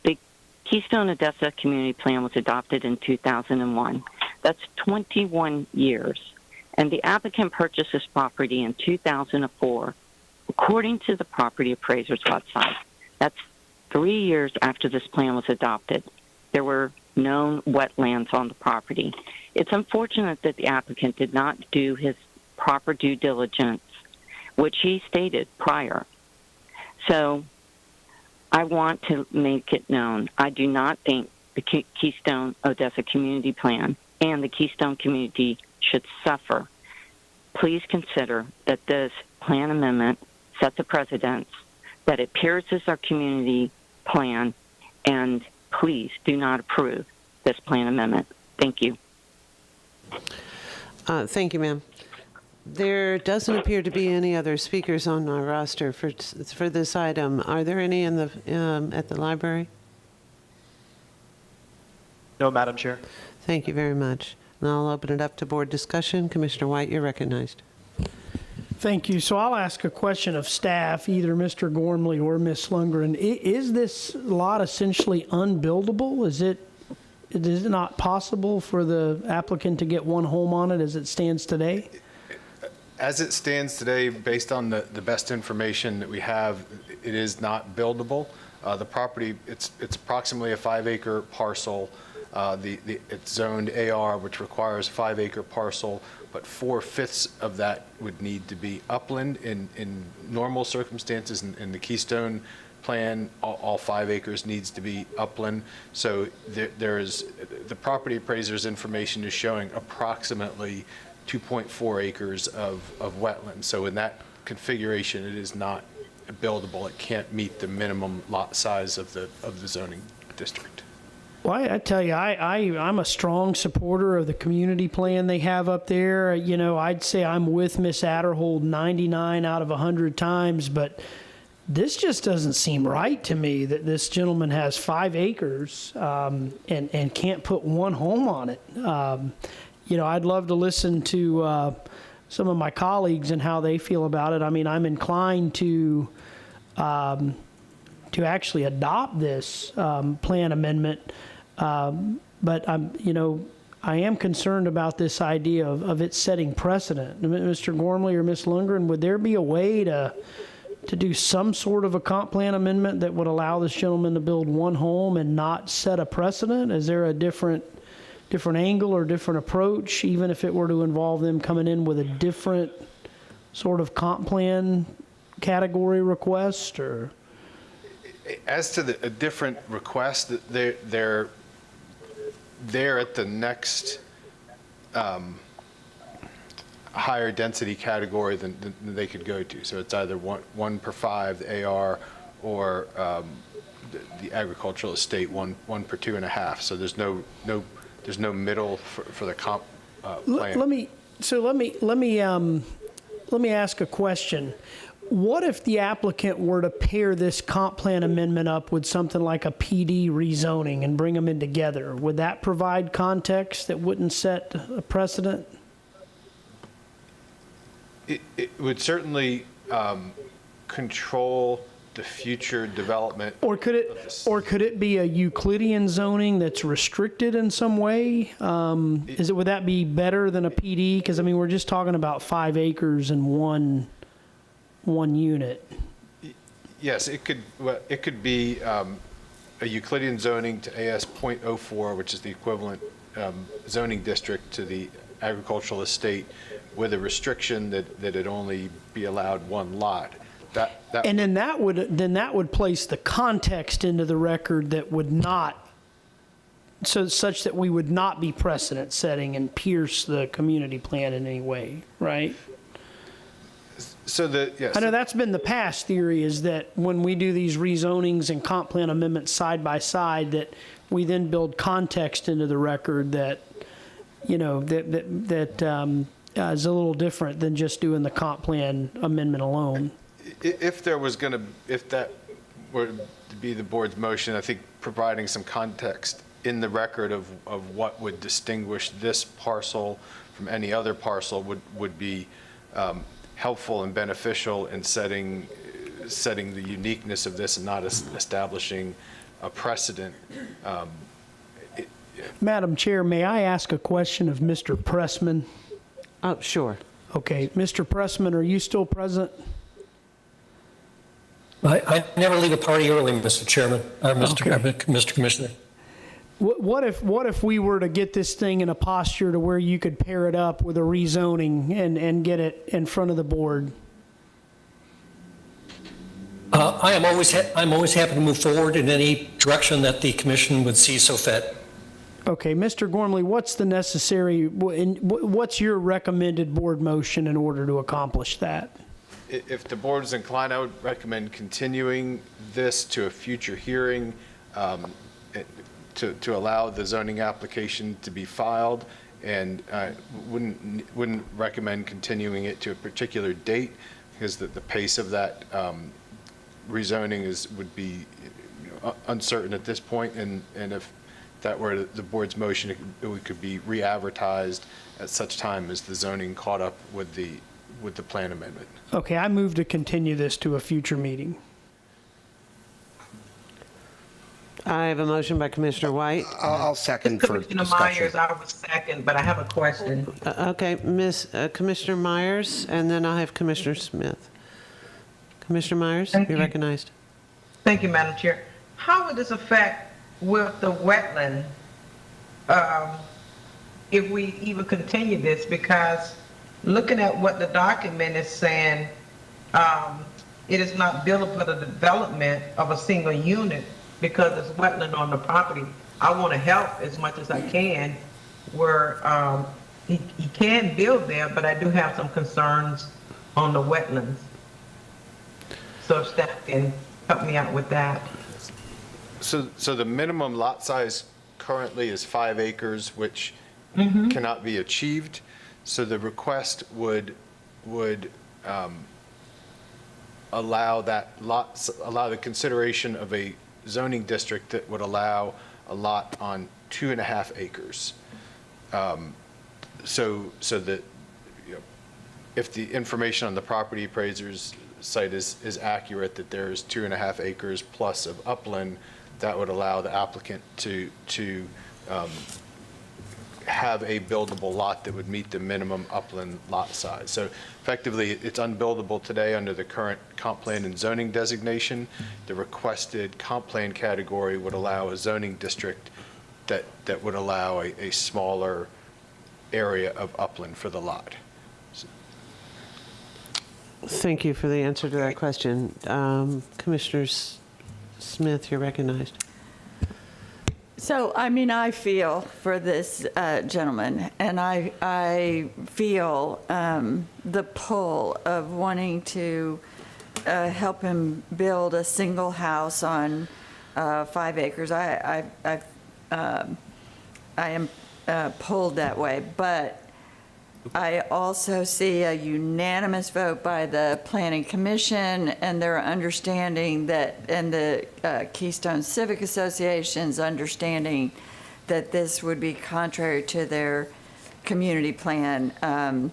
the Keystone Odessa Community Plan was adopted in 2001. That's 21 years. And the applicant purchased this property in 2004, according to the property appraiser's website. That's 3 years after this plan was adopted. There were known wetlands on the property. It's unfortunate that the applicant did not do his proper due diligence, which he stated prior. So I want to make it known, I do not think the Keystone Odessa Community Plan and the Keystone community should suffer. Please consider that this plan amendment sets a precedent, that it pierces our community plan, and please do not approve this plan amendment. Thank you. Thank you, ma'am. There doesn't appear to be any other speakers on our roster for this item. Are there any in the at the library? No, Madam Chair. Thank you very much. Now I'll open it up to board discussion. Commissioner White, you're recognized. Thank you. So I'll ask a question of staff, either Mr. Gormley or Ms. Lundgren. Is this lot essentially unbuildable? Is it not possible for the applicant to get one home on it as it stands today? As it stands today, based on the best information that we have, it is not buildable. The property, it's approximately a 5-acre parcel. It's zoned AR, which requires a 5-acre parcel, but 4/5 of that would need to be upland in normal circumstances. In the Keystone plan, all 5 acres needs to be upland. So there's the property appraiser's information is showing approximately 2.4 acres of wetlands. So in that configuration, it is not buildable. It can't meet the minimum lot size of the zoning district. Well, I tell you, I'm a strong supporter of the community plan they have up there. You know, I'd say I'm with Miss Adderhold 99 out of 100 times, but this just doesn't seem right to me that this gentleman has 5 acres and can't put one home on it. You know, I'd love to listen to some of my colleagues and how they feel about it. I mean, I'm inclined to actually adopt this plan amendment, but I am concerned about this idea of it setting precedent. Mr. Gormley or Ms. Lundgren, would there be a way to do some sort of a comp plan amendment that would allow this gentleman to build one home and not set a precedent? Is there a different angle or different approach, even if it were to involve them coming in with a different sort of comp plan category request? Or as to a different request, they're at the next higher density category than they could go to. So it's either 1 per 5, the AR, or the agricultural estate 1 per 2.5. So there's no middle for the comp plan. Let me ask a question. What if the applicant were to pair this comp plan amendment up with something like a PD rezoning and bring them in together? Would that provide context that wouldn't set a precedent? It would certainly control the future development. Or could it be a Euclidean zoning that's restricted in some way? Would that be better than a PD? Because I mean, we're just talking about 5 acres and one unit. Yes, it could be a Euclidean zoning to AS .04, which is the equivalent zoning district to the agricultural estate, with a restriction that it only be allowed 1 lot. And then that would place the context into the record that would not, such that we would not be precedent setting and pierce the community plan in any way, right? Yes. I know that's been the past theory, is that when we do these rezonings and comp plan amendments side by side, that we then build context into the record that, you know, that is a little different than just doing the comp plan amendment alone. If that were to be the board's motion, I think providing some context in the record of what would distinguish this parcel from any other parcel would be helpful and beneficial in setting the uniqueness of this and not establishing a precedent. Madam Chair, may I ask a question of Mr. Pressman? Oh, sure. Okay, Mr. Pressman, are you still present? I never leave a party early, Mr. Chairman, or Mr. Commissioner. What if we were to get this thing in a posture to where you could pair it up with a rezoning and get it in front of the board? I'm always happy to move forward in any direction that the commission would see so fit. Okay, Mr. Gormley, what's your recommended board motion in order to accomplish that? If the board is inclined, I would recommend continuing this to a future hearing to allow the zoning application to be filed, and wouldn't recommend continuing it to a particular date, because the pace of that rezoning would be uncertain at this point, and if that were the board's motion, it could be re-advertised at such time as the zoning caught up with the plan amendment. Okay, I move to continue this to a future meeting. I have a motion by Commissioner White. I'll second for Commissioner discussion. Myers, I was second, but I have a question. Okay, Commissioner Myers, and then I'll have Commissioner Smith. Commissioner Myers, you're recognized. Thank you, Madam Chair. How would this affect with the wetland if we even continue this, because looking at what the document is saying, it is not built for the development of a single unit because it's wetland on the property. I want to help as much as I can where he can build there, but I do have some concerns on the wetlands. So if staff can help me out with that. So the minimum lot size currently is 5 acres, which cannot be achieved. So the request would allow the consideration of a zoning district that would allow a lot on 2.5 acres. So that, if the information on the property appraiser's site is accurate, that there is 2.5 acres plus of upland, that would allow the applicant to have a buildable lot that would meet the minimum upland lot size. So effectively, it's unbuildable today under the current comp plan and zoning designation. The requested comp plan category would allow a zoning district that would allow a smaller area of upland for the lot. Thank you for the answer to that question. Commissioner Smith, you're recognized. So, I mean, I feel for this gentleman, and I feel the pull of wanting to help him build a single house on 5 acres. I am pulled that way, but I also see a unanimous vote by the Planning Commission and their understanding that, and the Keystone Civic Association's understanding that this would be contrary to their community plan. And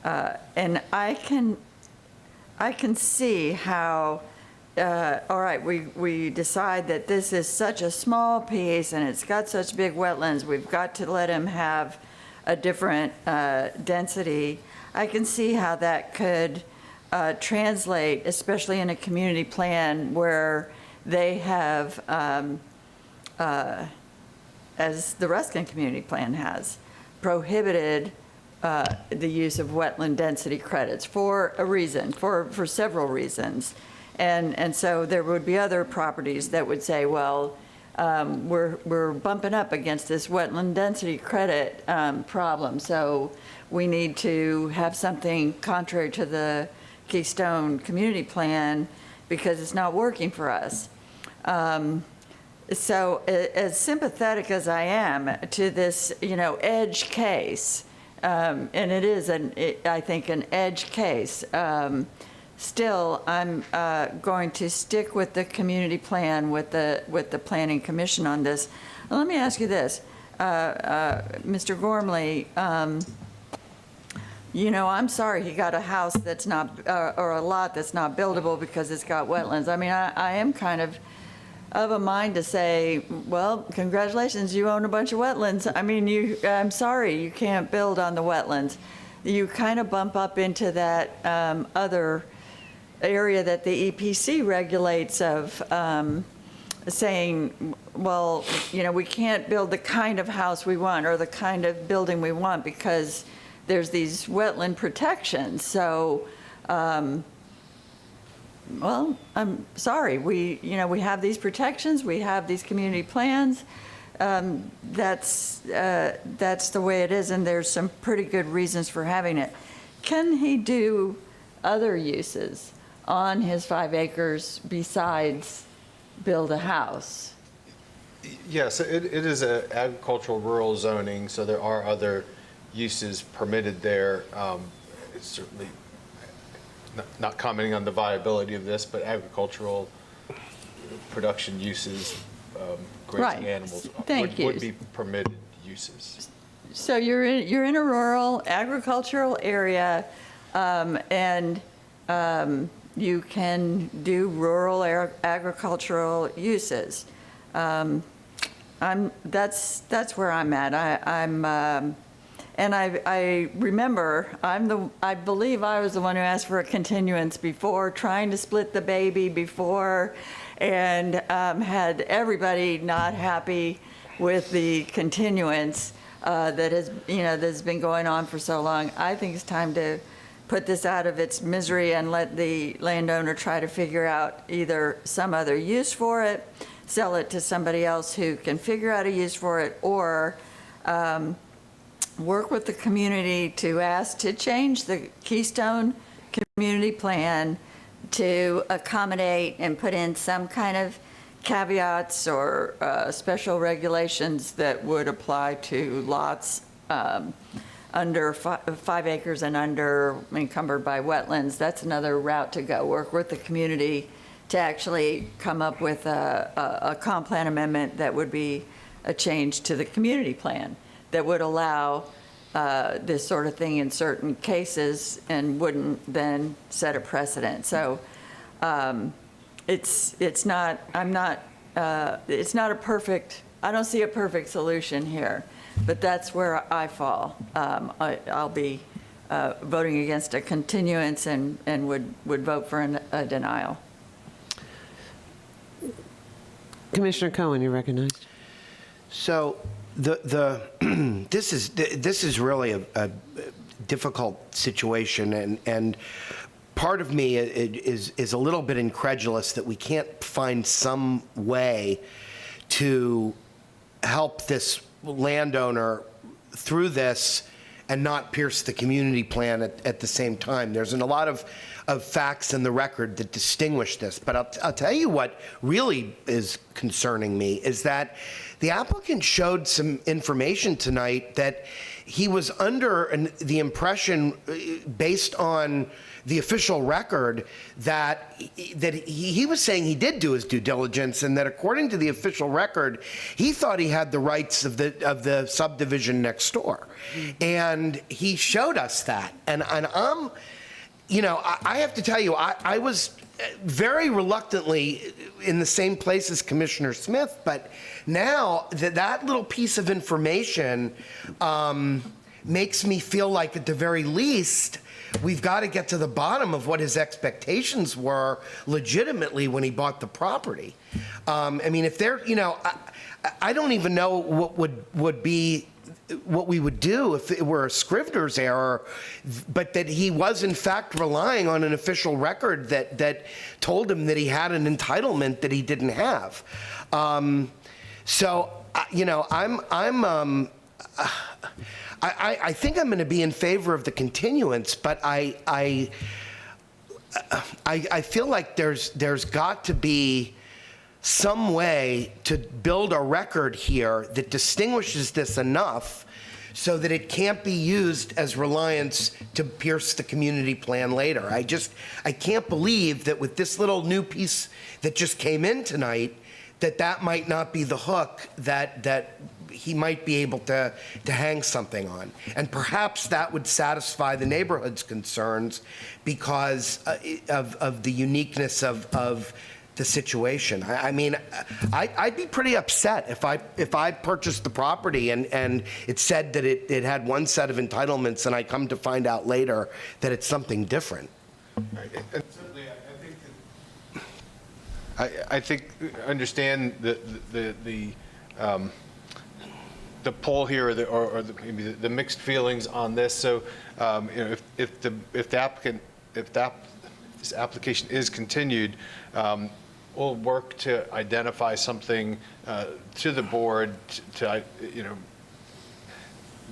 I can see how, all right, we decide that this is such a small piece and it's got such big wetlands, we've got to let him have a different density. I can see how that could translate, especially in a community plan where they have, as the Ruskin community plan has, prohibited the use of wetland density credits for a reason, for several reasons. And so there would be other properties that would say, well, we're bumping up against this wetland density credit problem, so we need to have something contrary to the Keystone community plan because it's not working for us. So as sympathetic as I am to this, edge case, and it is, I think, an edge case, still, I'm going to stick with the community plan with the Planning Commission on this. Let me ask you this, Mr. Gormley. I'm sorry he got a house that's not, or a lot that's not buildable because it's got wetlands. I mean, I am kind of a mind to say, well, congratulations, you own a bunch of wetlands. I mean, I'm sorry, you can't build on the wetlands. You kind of bump up into that other area that the EPC regulates of saying, well, we can't build the kind of house we want or the kind of building we want because there's these wetland protections. So, well, I'm sorry, we have these protections, we have these community plans. That's the way it is, and there's some pretty good reasons for having it. Can he do other uses on his 5 acres besides build a house? Yes, it is an agricultural rural zoning, so there are other uses permitted there. It's certainly not commenting on the viability of this, but agricultural production uses, grazing animals would be permitted uses. So you're in a rural agricultural area, and you can do rural agricultural uses. That's where I'm at. And I remember I believe I was the one who asked for a continuance before, trying to split the baby before, and had everybody not happy with the continuance that has been going on for so long. I think it's time to put this out of its misery and let the landowner try to figure out either some other use for it, sell it to somebody else who can figure out a use for it, or work with the community to ask to change the Keystone community plan to accommodate and put in some kind of caveats or special regulations that would apply to lots under 5 acres and under encumbered by wetlands. That's another route to go. Work with the community to actually come up with a comp plan amendment that would be a change to the community plan that would allow this sort of thing in certain cases and wouldn't then set a precedent. So it's not a perfect, I don't see a perfect solution here, but that's where I fall. I'll be voting against a continuance and would vote for a denial. Commissioner Cohen, you're recognized. So this is really a difficult situation, and part of me is a little bit incredulous that we can't find some way to help this landowner through this and not pierce the community plan at the same time. There's a lot of facts in the record that distinguish this, but I'll tell you what really is concerning me is that the applicant showed some information tonight that he was under the impression, based on the official record, that he was saying he did do his due diligence, and that according to the official record, he thought he had the rights of the subdivision next door, and he showed us that. And I'm, I have to tell you, I was very reluctantly in the same place as Commissioner Smith, but now that little piece of information makes me feel like, at the very least, we've got to get to the bottom of what his expectations were legitimately when he bought the property. I mean, if they're, I don't even know what would be what we would do if it were a Scrivener's error, but that he was in fact relying on an official record that told him that he had an entitlement that he didn't have. So, I think I'm going to be in favor of the continuance, but I feel like there's got to be some way to build a record here that distinguishes this enough so that it can't be used as reliance to pierce the community plan later. I can't believe that with this little new piece that just came in tonight, that might not be the hook that he might be able to hang something on. And perhaps that would satisfy the neighborhood's concerns because of the uniqueness of the situation. I mean, I'd be pretty upset if I purchased the property and it said that it had one set of entitlements, and I come to find out later that it's something different. And certainly, I think understand the pull here, or maybe the mixed feelings on this. So, if this application is continued, we'll work to identify something to the board to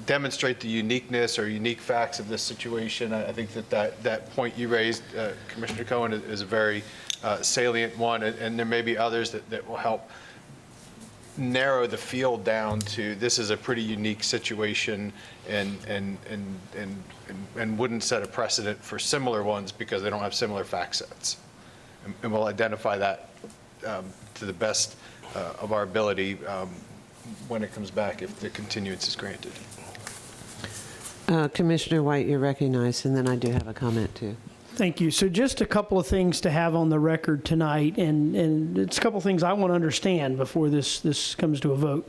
demonstrate the uniqueness or unique facts of this situation. I think that point you raised, Commissioner Cohen, is a very salient one, and there may be others that will help narrow the field down to this is a pretty unique situation and wouldn't set a precedent for similar ones because they don't have similar fact sets. And we'll identify that to the best of our ability when it comes back, if the continuance is granted. Commissioner White, you're recognized, and then I do have a comment too. Thank you. So just a couple of things to have on the record tonight, and it's a couple of things I want to understand before this comes to a vote.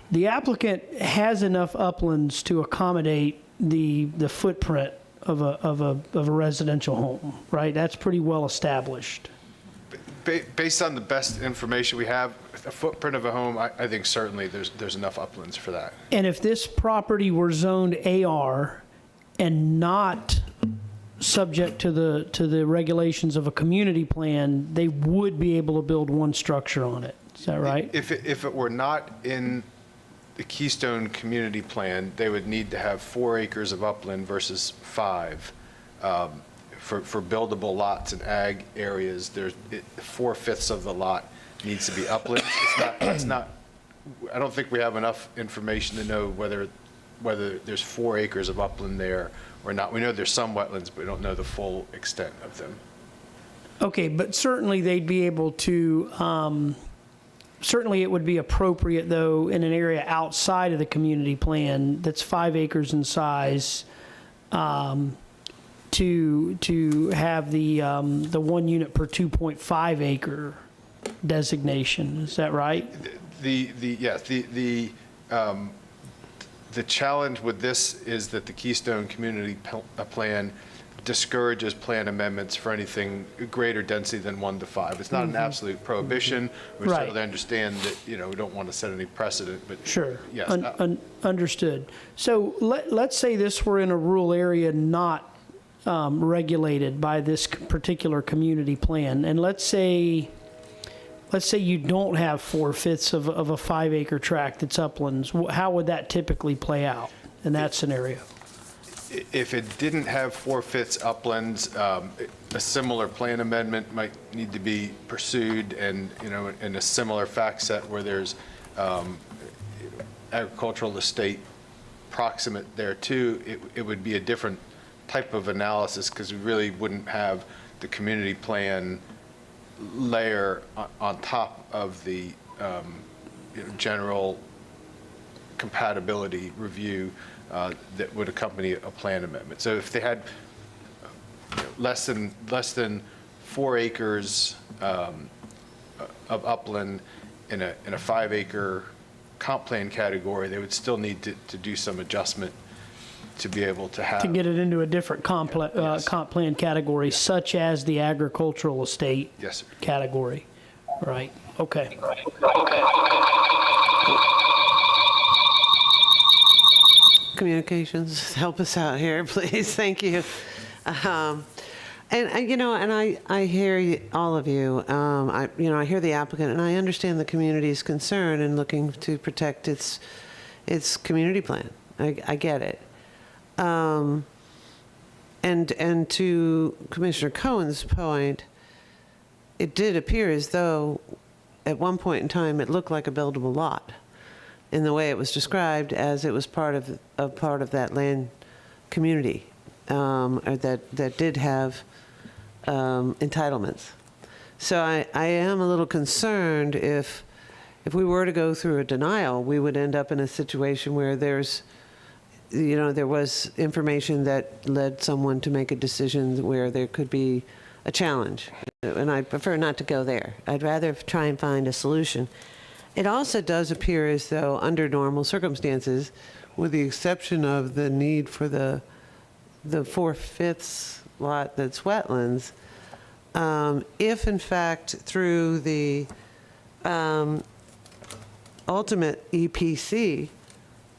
The applicant has enough uplands to accommodate the footprint of a residential home, right? That's pretty well established. Based on the best information we have, a footprint of a home, I think certainly there's enough uplands for that. And if this property were zoned AR and not subject to the regulations of a community plan, they would be able to build one structure on it. Is that right? If it were not in the Keystone community plan, they would need to have 4 acres of upland versus 5. For buildable lots in ag areas, 4/5 of the lot needs to be upland. It's not. I don't think we have enough information to know whether there's 4 acres of upland there or not. We know there's some wetlands, but we don't know the full extent of them. Okay, but certainly they'd be able to, certainly it would be appropriate, though, in an area outside of the community plan that's 5 acres in size, to have the 1 unit per 2.5 acre designation. Is that right? The challenge with this is that the Keystone community plan discourages plan amendments for anything greater density than 1 to 5. It's not an absolute prohibition. We certainly understand that, we don't want to set any precedent, but sure. Yes. Understood. So let's say this were in a rural area not regulated by this particular community plan, and let's say you don't have 4/5 of a 5 acre tract that's uplands. How would that typically play out in that scenario? If it didn't have 4/5 uplands, a similar plan amendment might need to be pursued, and in a similar fact set where there's agricultural estate proximate there too, it would be a different type of analysis, because we really wouldn't have the community plan layer on top of the general compatibility review that would accompany a plan amendment. So if they had less than 4 acres of upland in a 5 acre comp plan category, they would still need to do some adjustment to be able to have. To get it into a different comp plan category, such as the agricultural estate category. Right. Okay. Communications, help us out here, please. Thank you. And I hear all of you. I hear the applicant, and I understand the community's concern in looking to protect its community plan. I get it. And to Commissioner Cohen's point, it did appear as though at one point in time it looked like a buildable lot in the way it was described, as it was part of that land community, or that did have entitlements. So I am a little concerned if we were to go through a denial, we would end up in a situation where there was information that led someone to make a decision where there could be a challenge. And I prefer not to go there. I'd rather try and find a solution. It also does appear as though under normal circumstances, with the exception of the need for the 4/5 lot that's wetlands, if in fact through the ultimate EPC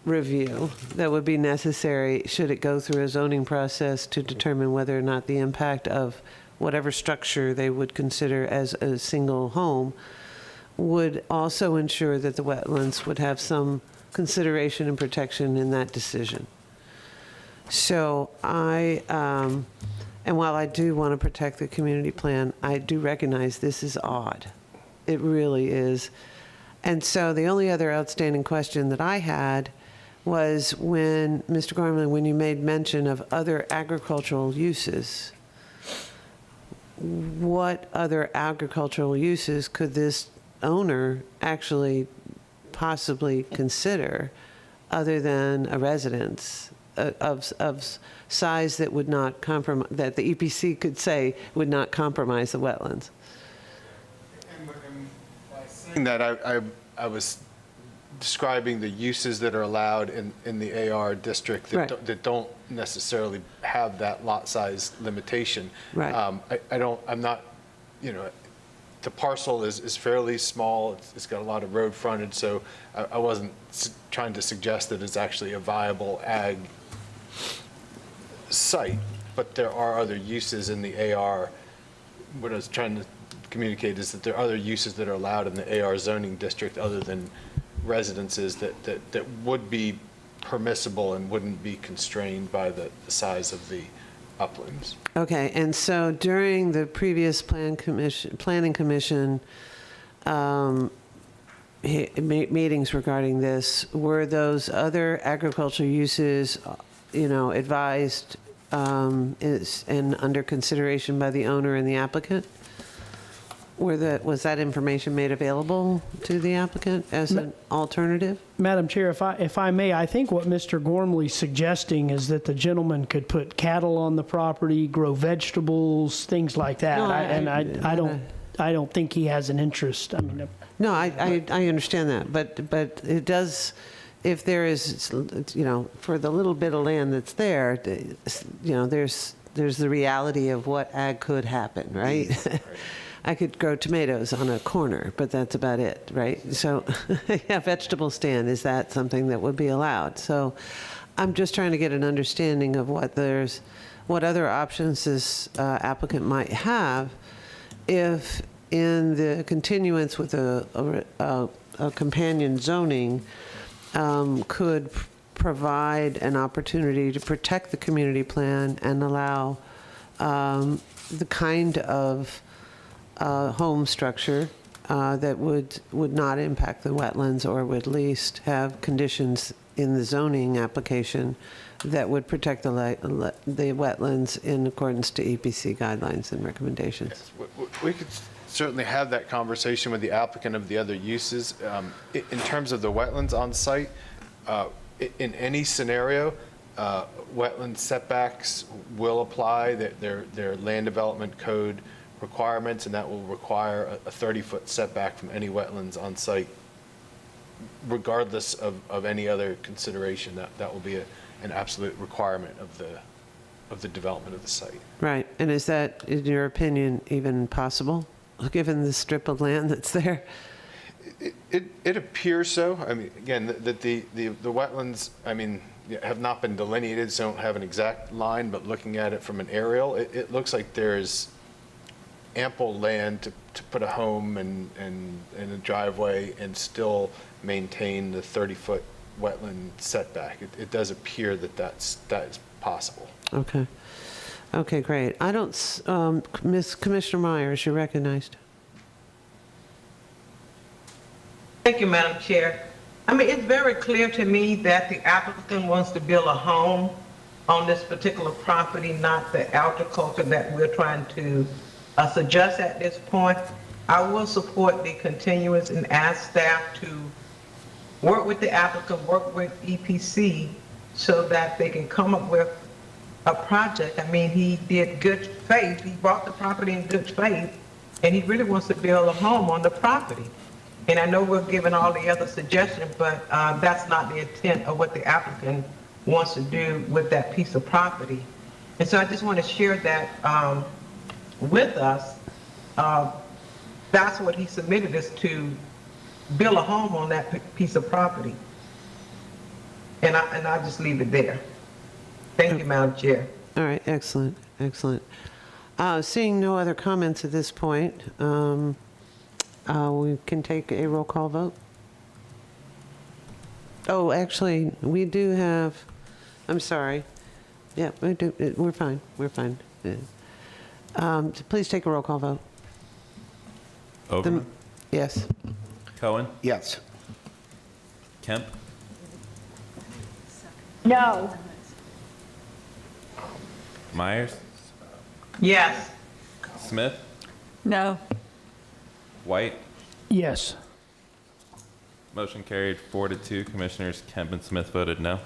review that would be necessary, should it go through a zoning process to determine whether or not the impact of whatever structure they would consider as a single home would also ensure that the wetlands would have some consideration and protection in that decision. So and while I do want to protect the community plan, I do recognize this is odd. It really is. And so the only other outstanding question that I had was when, Mr. Gorman, when you made mention of other agricultural uses, what other agricultural uses could this owner actually possibly consider other than a residence of size that would not compromise, that the EPC could say would not compromise the wetlands? And by saying that, I was describing the uses that are allowed in the AR district that don't necessarily have that lot size limitation. Right. I'm not, the parcel is fairly small. It's got a lot of road frontage, so I wasn't trying to suggest that it's actually a viable ag site, but there are other uses in the AR. What I was trying to communicate is that there are other uses that are allowed in the AR zoning district other than residences that would be permissible and wouldn't be constrained by the size of the uplands. Okay, and so during the previous planning commission meetings regarding this, were those other agricultural uses, advised and under consideration by the owner and the applicant? Was that information made available to the applicant as an alternative? Madam Chair, if I may, I think what Mr. Gormley's suggesting is that the gentleman could put cattle on the property, grow vegetables, things like that. No, I don't think he has an interest. I mean, no, I understand that, but it does. If there is, for the little bit of land that's there, there's the reality of what ag could happen, right? I could grow tomatoes on a corner, but that's about it, right? So, yeah, vegetable stand, is that something that would be allowed? So I'm just trying to get an understanding of what other options this applicant might have if in the continuance with a companion zoning could provide an opportunity to protect the community plan and allow the kind of home structure that would not impact the wetlands, or would at least have conditions in the zoning application that would protect the wetlands in accordance to EPC guidelines and recommendations. Yes, we could certainly have that conversation with the applicant of the other uses. In terms of the wetlands on site, in any scenario, wetland setbacks will apply. Their land development code requirements, and that will require a 30-foot setback from any wetlands on site, regardless of any other consideration. That will be an absolute requirement of the development of the site. Right, and is that, in your opinion, even possible, given the strip of land that's there? It appears so. I mean, again, that the wetlands, have not been delineated, so don't have an exact line, but looking at it from an aerial, it looks like there's ample land to put a home and a driveway and still maintain the 30-foot wetland setback. It does appear that is possible. Okay. Okay, great. I don't, Commissioner Myers, you're recognized. Thank you, Madam Chair. It's very clear to me that the applicant wants to build a home on this particular property, not the agriculture that we're trying to suggest at this point. I will support the continuance and ask staff to work with the applicant, work with EPC, so that they can come up with a project. He did good faith. He bought the property in good faith, and he really wants to build a home on the property. And I know we're giving all the other suggestions, but that's not the intent of what the applicant wants to do with that piece of property. And so I just want to share that with us. That's what he submitted, is to build a home on that piece of property. And I'll just leave it there. Thank you, Madam Chair. All right, excellent, excellent. Seeing no other comments at this point, we can take a roll call vote. Oh, actually, we do have, I'm sorry. Yeah, we do, we're fine, we're fine. Please take a roll call vote. Overman? Yes. Cohen? Yes. Kemp? No. Myers? Yes. Smith? No. White? yes. Motion carried 4-2. Commissioners Kemp and Smith voted no.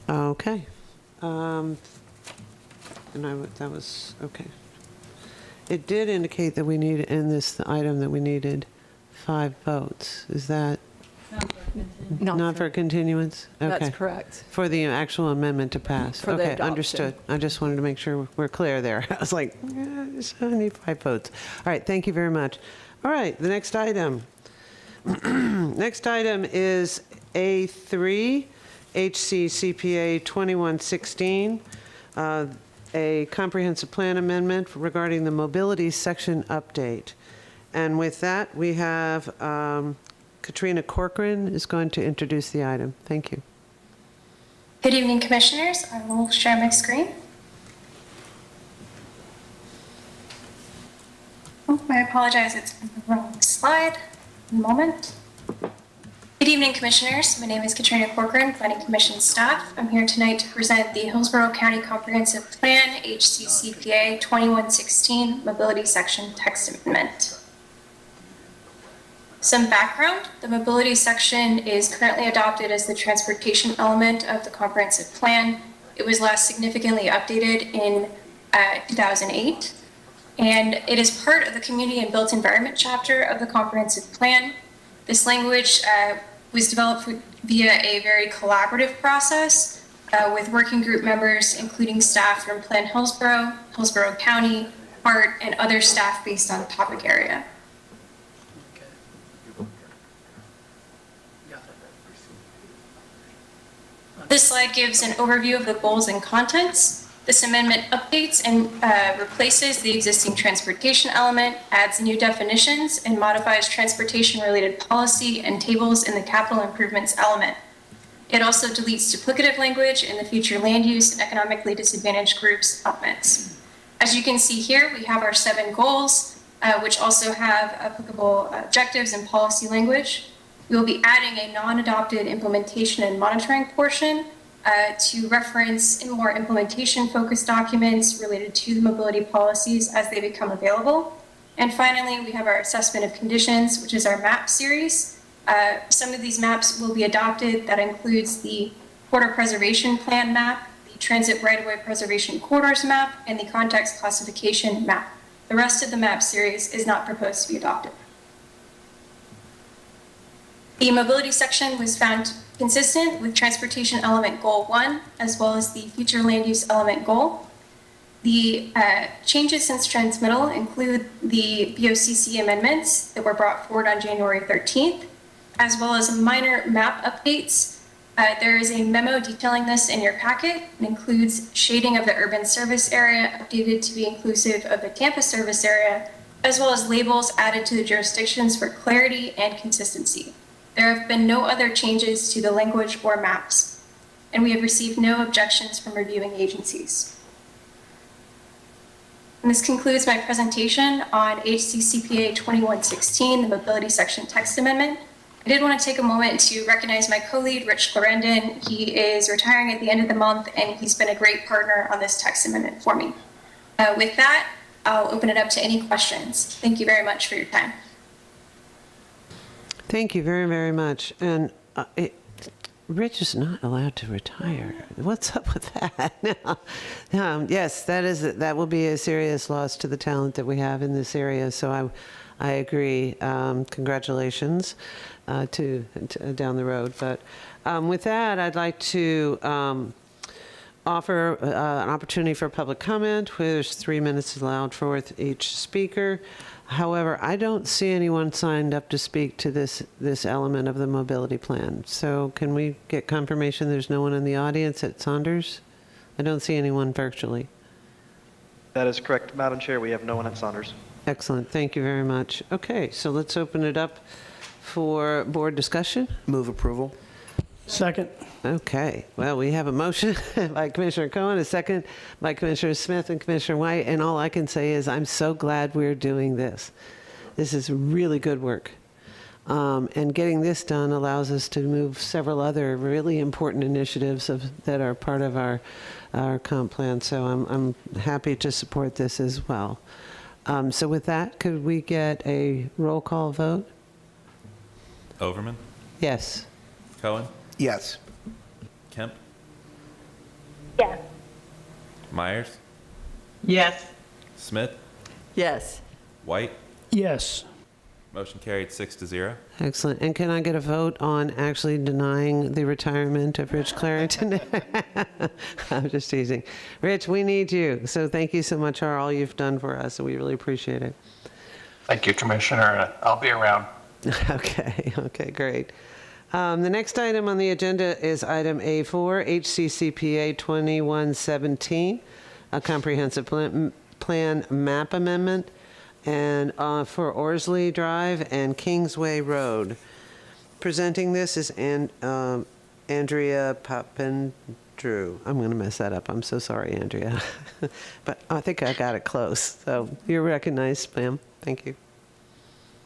Okay. And that was, okay. It did indicate that we needed, in this item, that we needed 5 votes. Is that? Not for continuance? That's Okay. correct. For the actual amendment to pass? For the Okay, adoption. understood. I just wanted to make sure we're clear there. I was like, I need 5 votes. All right, thank you very much. All right, the next item. Next item is A3, Hccpa 2116, a comprehensive plan amendment regarding the mobility section update. And with that, we have Katrina Corcoran is going to introduce the item. Thank you. Good evening, Commissioners. I will share my screen. Oh, I apologize, it's the wrong slide. One moment. Good evening, Commissioners. My name is Katrina Corcoran, Planning Commission staff. I'm here tonight to present the Hillsborough County Comprehensive Plan, Hccpa 2116, Mobility Section Text Amendment. Some background: the mobility section is currently adopted as the transportation element of the comprehensive plan. It was last significantly updated in 2008, and it is part of the community and built environment chapter of the comprehensive plan. This language was developed via a very collaborative process with working group members, including staff from Plan Hillsborough, Hillsborough County, HART, and other staff based on topic area. This slide gives an overview of the goals and contents. This amendment updates and replaces the existing transportation element, adds new definitions, and modifies transportation-related policy and tables in the capital improvements element. It also deletes duplicative language in the future land use and economically disadvantaged groups elements. As you can see here, we have our 7 goals, which also have applicable objectives and policy language. We will be adding a non-adopted implementation and monitoring portion to reference in more implementation-focused documents related to the mobility policies as they become available. And finally, we have our assessment of conditions, which is our map series. Some of these maps will be adopted. That includes the Corridor Preservation Plan map, the Transit Right-of-Way Preservation Corridors map, and the Context Classification map. The rest of the map series is not proposed to be adopted. The mobility section was found consistent with transportation element goal 1, as well as the future land use element goal. The changes since transmittal include the BOCC amendments that were brought forward on January 13th, as well as minor map updates. There is a memo detailing this in your packet. It includes shading of the urban service area updated to be inclusive of the Tampa service area, as well as labels added to the jurisdictions for clarity and consistency. There have been no other changes to the language or maps, and we have received no objections from reviewing agencies. And this concludes my presentation on Hccpa 2116, the mobility section text amendment. I did want to take a moment to recognize my co-lead, Rich Clarendon. He is retiring at the end of the month, and he's been a great partner on this text amendment for me. With that, I'll open it up to any questions. Thank you very much for your time. Thank you very, very much. And Rich is not allowed to retire. What's up with that? Yes, that will be a serious loss to the talent that we have in this area. So I agree. Congratulations to down the road. But with that, I'd like to offer an opportunity for public comment. There's 3 minutes allowed for each speaker. However, I don't see anyone signed up to speak to this element of the mobility plan. So can we get confirmation there's no one in the audience at Saunders? I don't see anyone virtually. That is correct, Madam Chair. We have no one at Saunders. Excellent. Thank you very much. Okay, so let's open it up for board discussion. Move approval. Second. Okay. Well, we have a motion by Commissioner Cohen, a second by Commissioner Smith and Commissioner White, and all I can say is I'm so glad we're doing this. This is really good work. And getting this done allows us to move several other really important initiatives that are part of our comp plan. So I'm happy to support this as well. So with that, could we get a roll call vote? Overman? Yes. Cohen? Yes. Kemp? Yes. Myers? Yes. Smith? Yes. White? Yes. Motion carried 6-0. Excellent. And can I get a vote on actually denying the retirement of Rich Clarington? I'm just teasing. Rich, we need you. So thank you so much for all you've done for us. We really appreciate it. Thank you, Commissioner. I'll be around. Okay, great. The next item on the agenda is item A4, Hccpa 2117, a comprehensive plan map amendment, and for Orsley Drive and Kingsway Road. Presenting this is Andrea Papandreou. I'm going to mess that up. I'm so sorry, Andrea. But I think I got it close. So you're recognized, ma'am. Thank you.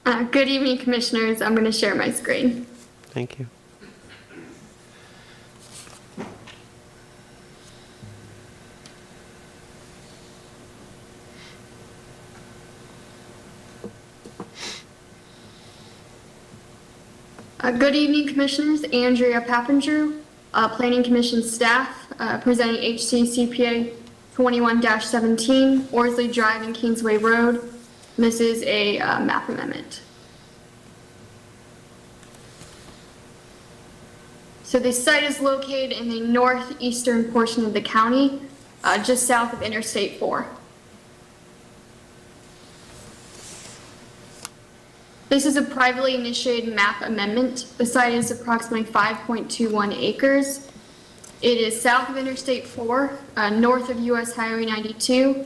Good evening, Commissioners. I'm going to share my screen. Thank you. Good evening, Commissioners. Andrea Papandreou, Planning Commission staff, presenting Hccpa 21-17, Orsley Drive and Kingsway Road. This is a map amendment. So the site is located in the northeastern portion of the county, just south of Interstate 4. This is a privately initiated map amendment. The site is approximately 5.21 acres. It is south of Interstate 4, north of US Highway 92,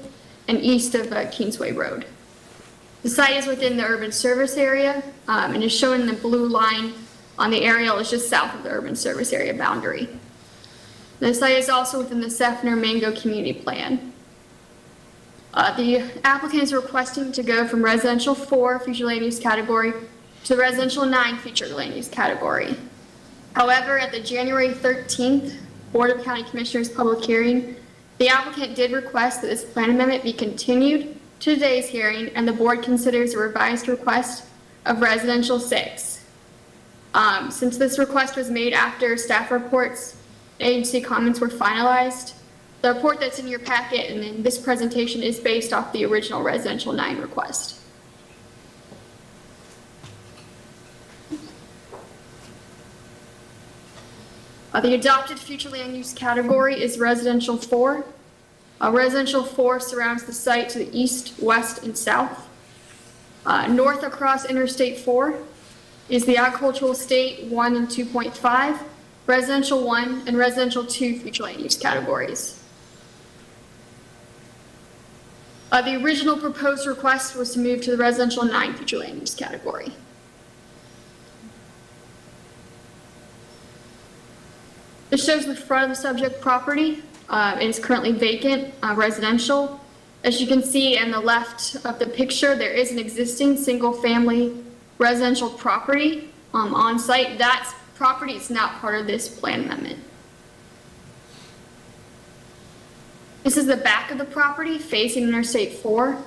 and east of Kingsway Road. The site is within the urban service area and is shown in the blue line on the aerial is just south of the urban service area boundary. The site is also within the Seffner Mango Community Plan. The applicant is requesting to go from residential 4 future land use category to the residential 9 future land use category. However, at the January 13th Board of County Commissioners public hearing, the applicant did request that this plan amendment be continued to today's hearing, and the board considers a revised request of residential 6. Since this request was made after staff reports and agency comments were finalized, the report that's in your packet and in this presentation is based off the original residential 9 request. The adopted future land use category is residential 4. Residential 4 surrounds the site to the east, west, and south. North across Interstate 4 is the agricultural estate 1 and 2.5, residential 1, and residential 2 future land use categories. The original proposed request was to move to the residential 9 future land use category. This shows the front of the subject property. It is currently vacant, residential. As you can see on the left of the picture, there is an existing single-family residential property on site. That property is not part of this plan amendment. This is the back of the property facing Interstate 4.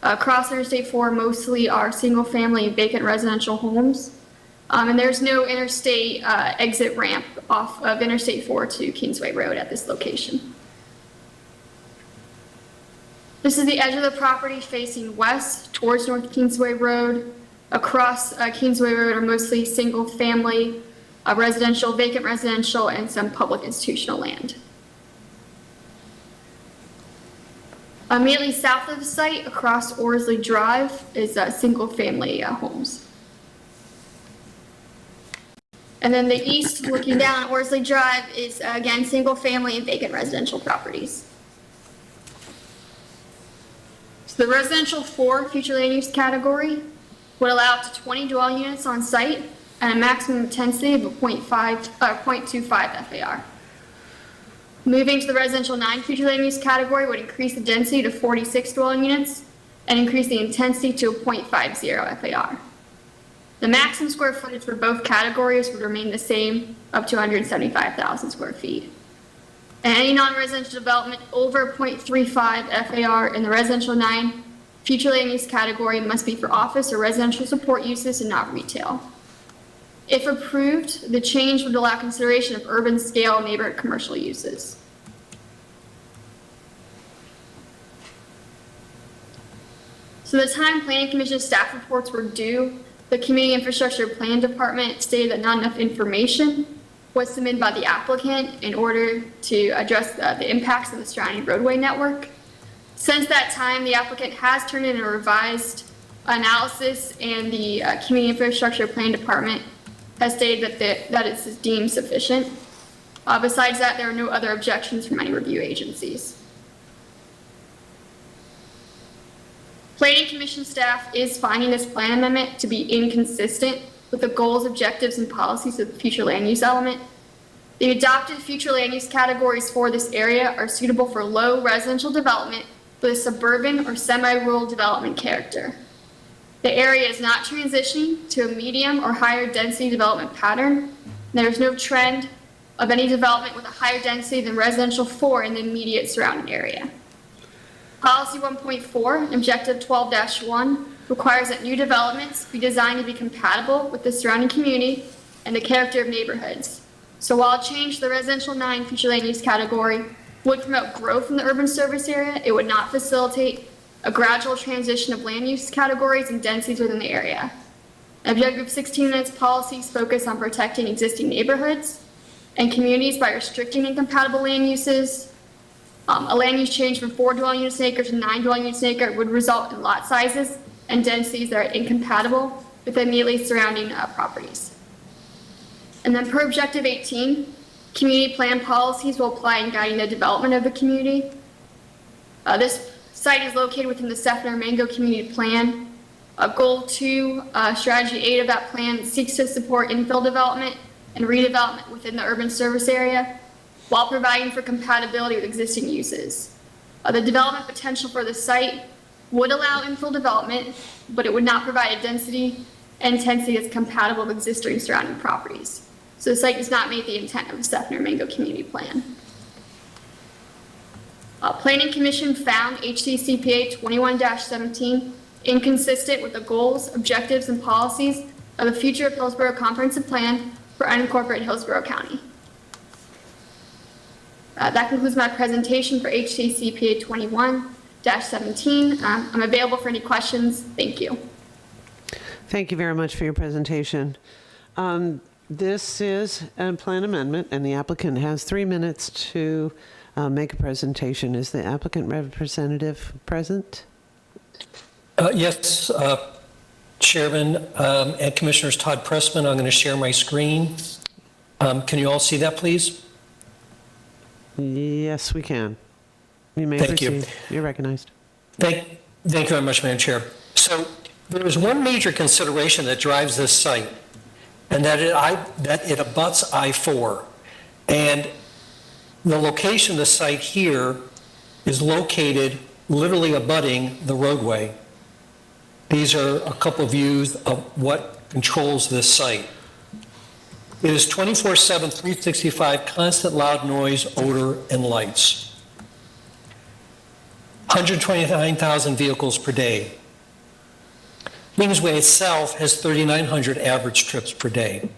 Across Interstate 4 mostly are single-family vacant residential homes. And there's no interstate exit ramp off of Interstate 4 to Kingsway Road at this location. This is the edge of the property facing west towards North Kingsway Road. Across Kingsway Road are mostly single-family residential, vacant residential, and some public institutional land. Immediately south of the site, across Orsley Drive, is single-family homes. And then the east, looking down on Orsley Drive, is again single-family and vacant residential properties. So the residential 4 future land use category would allow up to 20 dwelling units on site and a maximum intensity of a 0.25 FAR. Moving to the residential 9 future land use category would increase the density to 46 dwelling units and increase the intensity to a 0.50 FAR. The maximum square footage for both categories would remain the same, up to 175,000 square feet. And any non-residential development over 0.35 FAR in the residential 9 future land use category must be for office or residential support uses and not retail. If approved, the change would allow consideration of urban scale neighborhood commercial uses. So the time Planning Commission staff reports were due the Community Infrastructure Plan Department stated that not enough information was submitted by the applicant in order to address the impacts of the surrounding roadway network. Since that time, the applicant has turned in a revised analysis, and the Community Infrastructure Plan Department has stated that it's deemed sufficient. Besides that, there are no other objections from any review agencies. Planning Commission staff is finding this plan amendment to be inconsistent with the goals, objectives, and policies of the future land use element. The adopted future land use categories for this area are suitable for low residential development with a suburban or semi-rural development character. The area is not transitioning to a medium or higher density development pattern. There is no trend of any development with a higher density than residential 4 in the immediate surrounding area. Policy 1.4, Objective 12-1, requires that new developments be designed to be compatible with the surrounding community and the character of neighborhoods. So while a change to the residential 9 future land use category would promote growth in the urban service area, it would not facilitate a gradual transition of land use categories and densities within the area. Objective 16 in its policies focus on protecting existing neighborhoods and communities by restricting incompatible land uses. A land use change from 4 dwelling units an acre to 9 dwelling units an acre would result in lot sizes and densities that are incompatible with immediately surrounding properties. And then per Objective 18, community plan policies will apply in guiding the development of the community. This site is located within the Seffner Mango Community Plan. Goal 2, Strategy 8 of that plan seeks to support infill development and redevelopment within the urban service area while providing for compatibility with existing uses. The development potential for the site would allow infill development, but it would not provide a density and intensity that's compatible with existing surrounding properties. So the site does not meet the intent of the Seffner Mango Community Plan. Planning Commission found Hccpa 21-17 inconsistent with the goals, objectives, and policies of the future of Hillsborough Comprehensive Plan for unincorporated Hillsborough County. That concludes my presentation for Hccpa 21-17. I'm available for any questions. Thank you. Thank you very much for your presentation. This is a plan amendment, and the applicant has 3 minutes to make a presentation. Is the applicant representative present? Yes, Chairman and Commissioners Todd Pressman, I'm going to share my screen. Can you all see that, please? Yes, we can. You may Thank proceed. you. You're recognized. Thank you very much, Madam Chair. So there is one major consideration that drives this site, and that it abuts I-4. And the location of the site here is located literally abutting the roadway. These are a couple of views of what controls this site. It is 24/7, 365, constant loud noise, odor, and lights. 129,000 vehicles per day. Kingsway itself has 3,900 average trips per day.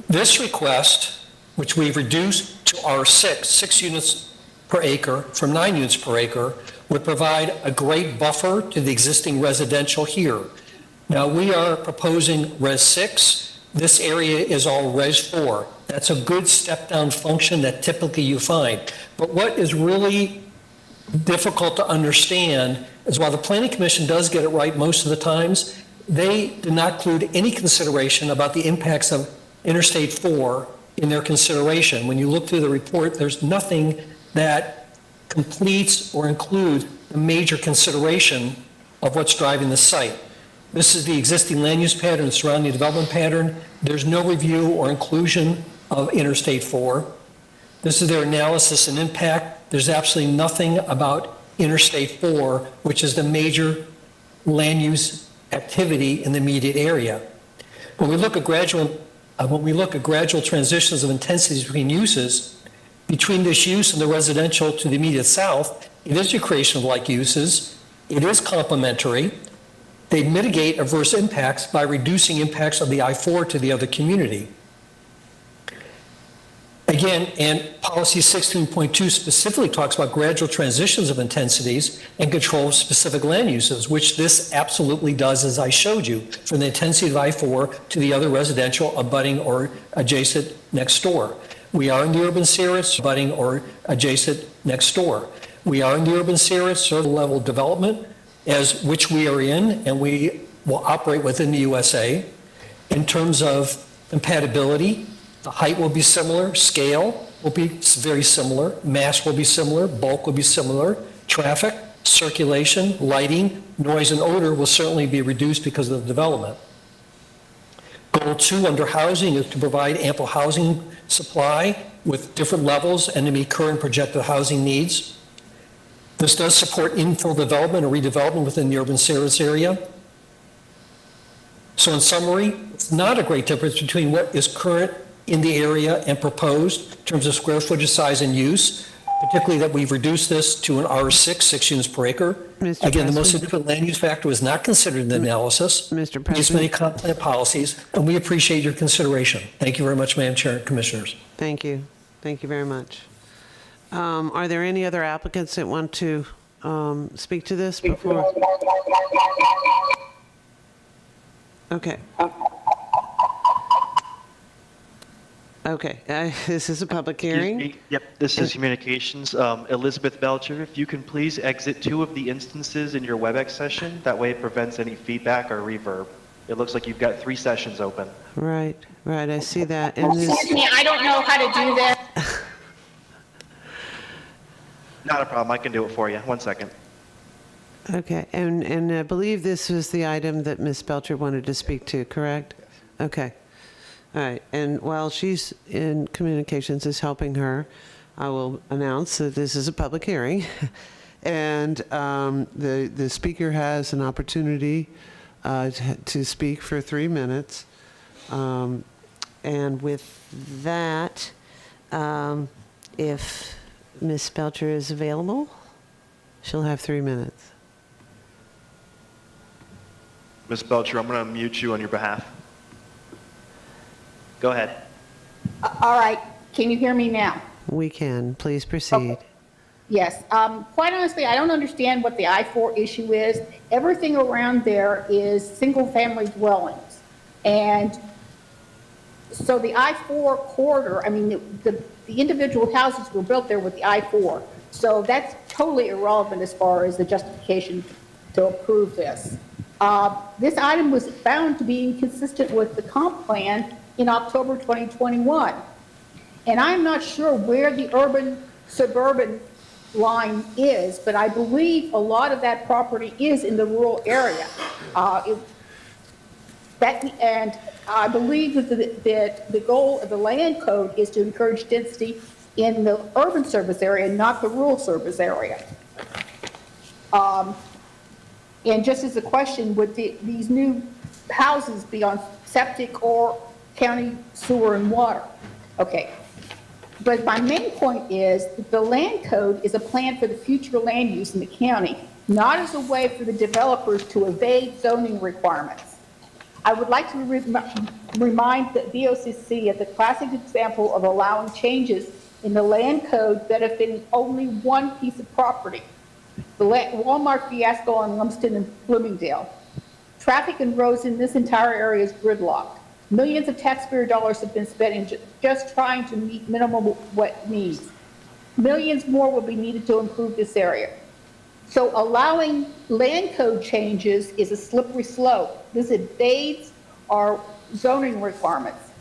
This request, which we've reduced to R6, 6 units per acre from 9 units per acre, would provide a great buffer to the existing residential here. Now, we are proposing Res 6. This area is all Res 4. That's a good step-down function that typically you find. But what is really difficult to understand is while the Planning Commission does get it right most of the times, they do not include any consideration about the impacts of Interstate 4 in their consideration. When you look through the report, there's nothing that completes or includes the major consideration of what's driving the site. This is the existing land use pattern, the surrounding development pattern. There's no review or inclusion of Interstate 4. This is their analysis and impact. There's absolutely nothing about Interstate 4, which is the major land use activity in the immediate area. When we look at gradual transitions of intensities between uses, between this use and the residential to the immediate south, it is a creation of like uses. It is complementary. They mitigate adverse impacts by reducing impacts of the I-4 to the other community. Again, and policy 16.2 specifically talks about gradual transitions of intensities and control of specific land uses, which this absolutely does, as I showed you, from the intensity of I-4 to the other residential abutting or adjacent next door. We are in the urban series, abutting or adjacent next door. We are in the urban series, certain level development, as which we are in, and we will operate within the USA. In terms of compatibility, the height will be similar, scale will be very similar, mass will be similar, bulk will be similar, traffic, circulation, lighting, noise, and odor will certainly be reduced because of the development. Goal 2 under housing is to provide ample housing supply with different levels and to meet current projected housing needs. This does support infill development or redevelopment within the urban service area. So in summary, it's not a great difference between what is current in the area and proposed in terms of square footage, size, and use, particularly that we've reduced this to an R6, 6 units per acre. Again, the most significant land use factor was not considered in the analysis. Mr. President. Just many comp plan policies, and we appreciate your consideration. Thank you very much, Madam Chair and Commissioners. Thank you. Thank you very much. Are there any other applicants that want to speak to this before? Okay. Okay, this is a public hearing. Yep, this is communications. Elizabeth Belcher, if you can please exit 2 of the instances in your WebEx session. That way it prevents any feedback or reverb. It looks like you've got 3 sessions open. Right, I see that. And Excuse me, I don't know how to do that. Not a problem, I can do it for you. 1 second. Okay, and I believe this was the item that Ms. Belcher wanted to speak to, correct? Okay. All right, and while she's in communications is helping her, I will announce that this is a public hearing, and the speaker has an opportunity to speak for 3 minutes. And with that, if Ms. Belcher is available, she'll have 3 minutes. Ms. Belcher, I'm going to mute you on your behalf. Go ahead. All right, can you hear me now? We can. Please proceed. Okay. Yes. Quite honestly, I don't understand what the I-4 issue is. Everything around there is single-family dwellings. And so the I-4 corridor, I mean, the individual houses were built there with the I-4. So that's totally irrelevant as far as the justification to approve this. This item was found to be inconsistent with the comp plan in October 2021. And I'm not sure where the urban-suburban line is, but I believe a lot of that property is in the rural area. And I believe that the goal of the land code is to encourage density in the urban service area, not the rural service area. And just as a question, would these new houses be on septic or county sewer and water? Okay. But my main point is that the land code is a plan for the future land use in the county, not as a way for the developers to evade zoning requirements. I would like to remind the VOCC of the classic example of allowing changes in the land code benefiting only one piece of property, the Walmart fiasco on Lumsden and Bloomingdale. Traffic and roads in this entire area is gridlocked. Millions of taxpayer dollars have been spent in just trying to meet minimum wet needs. Millions more will be needed to improve this area. So allowing land code changes is a slippery slope. This evades our zoning requirements.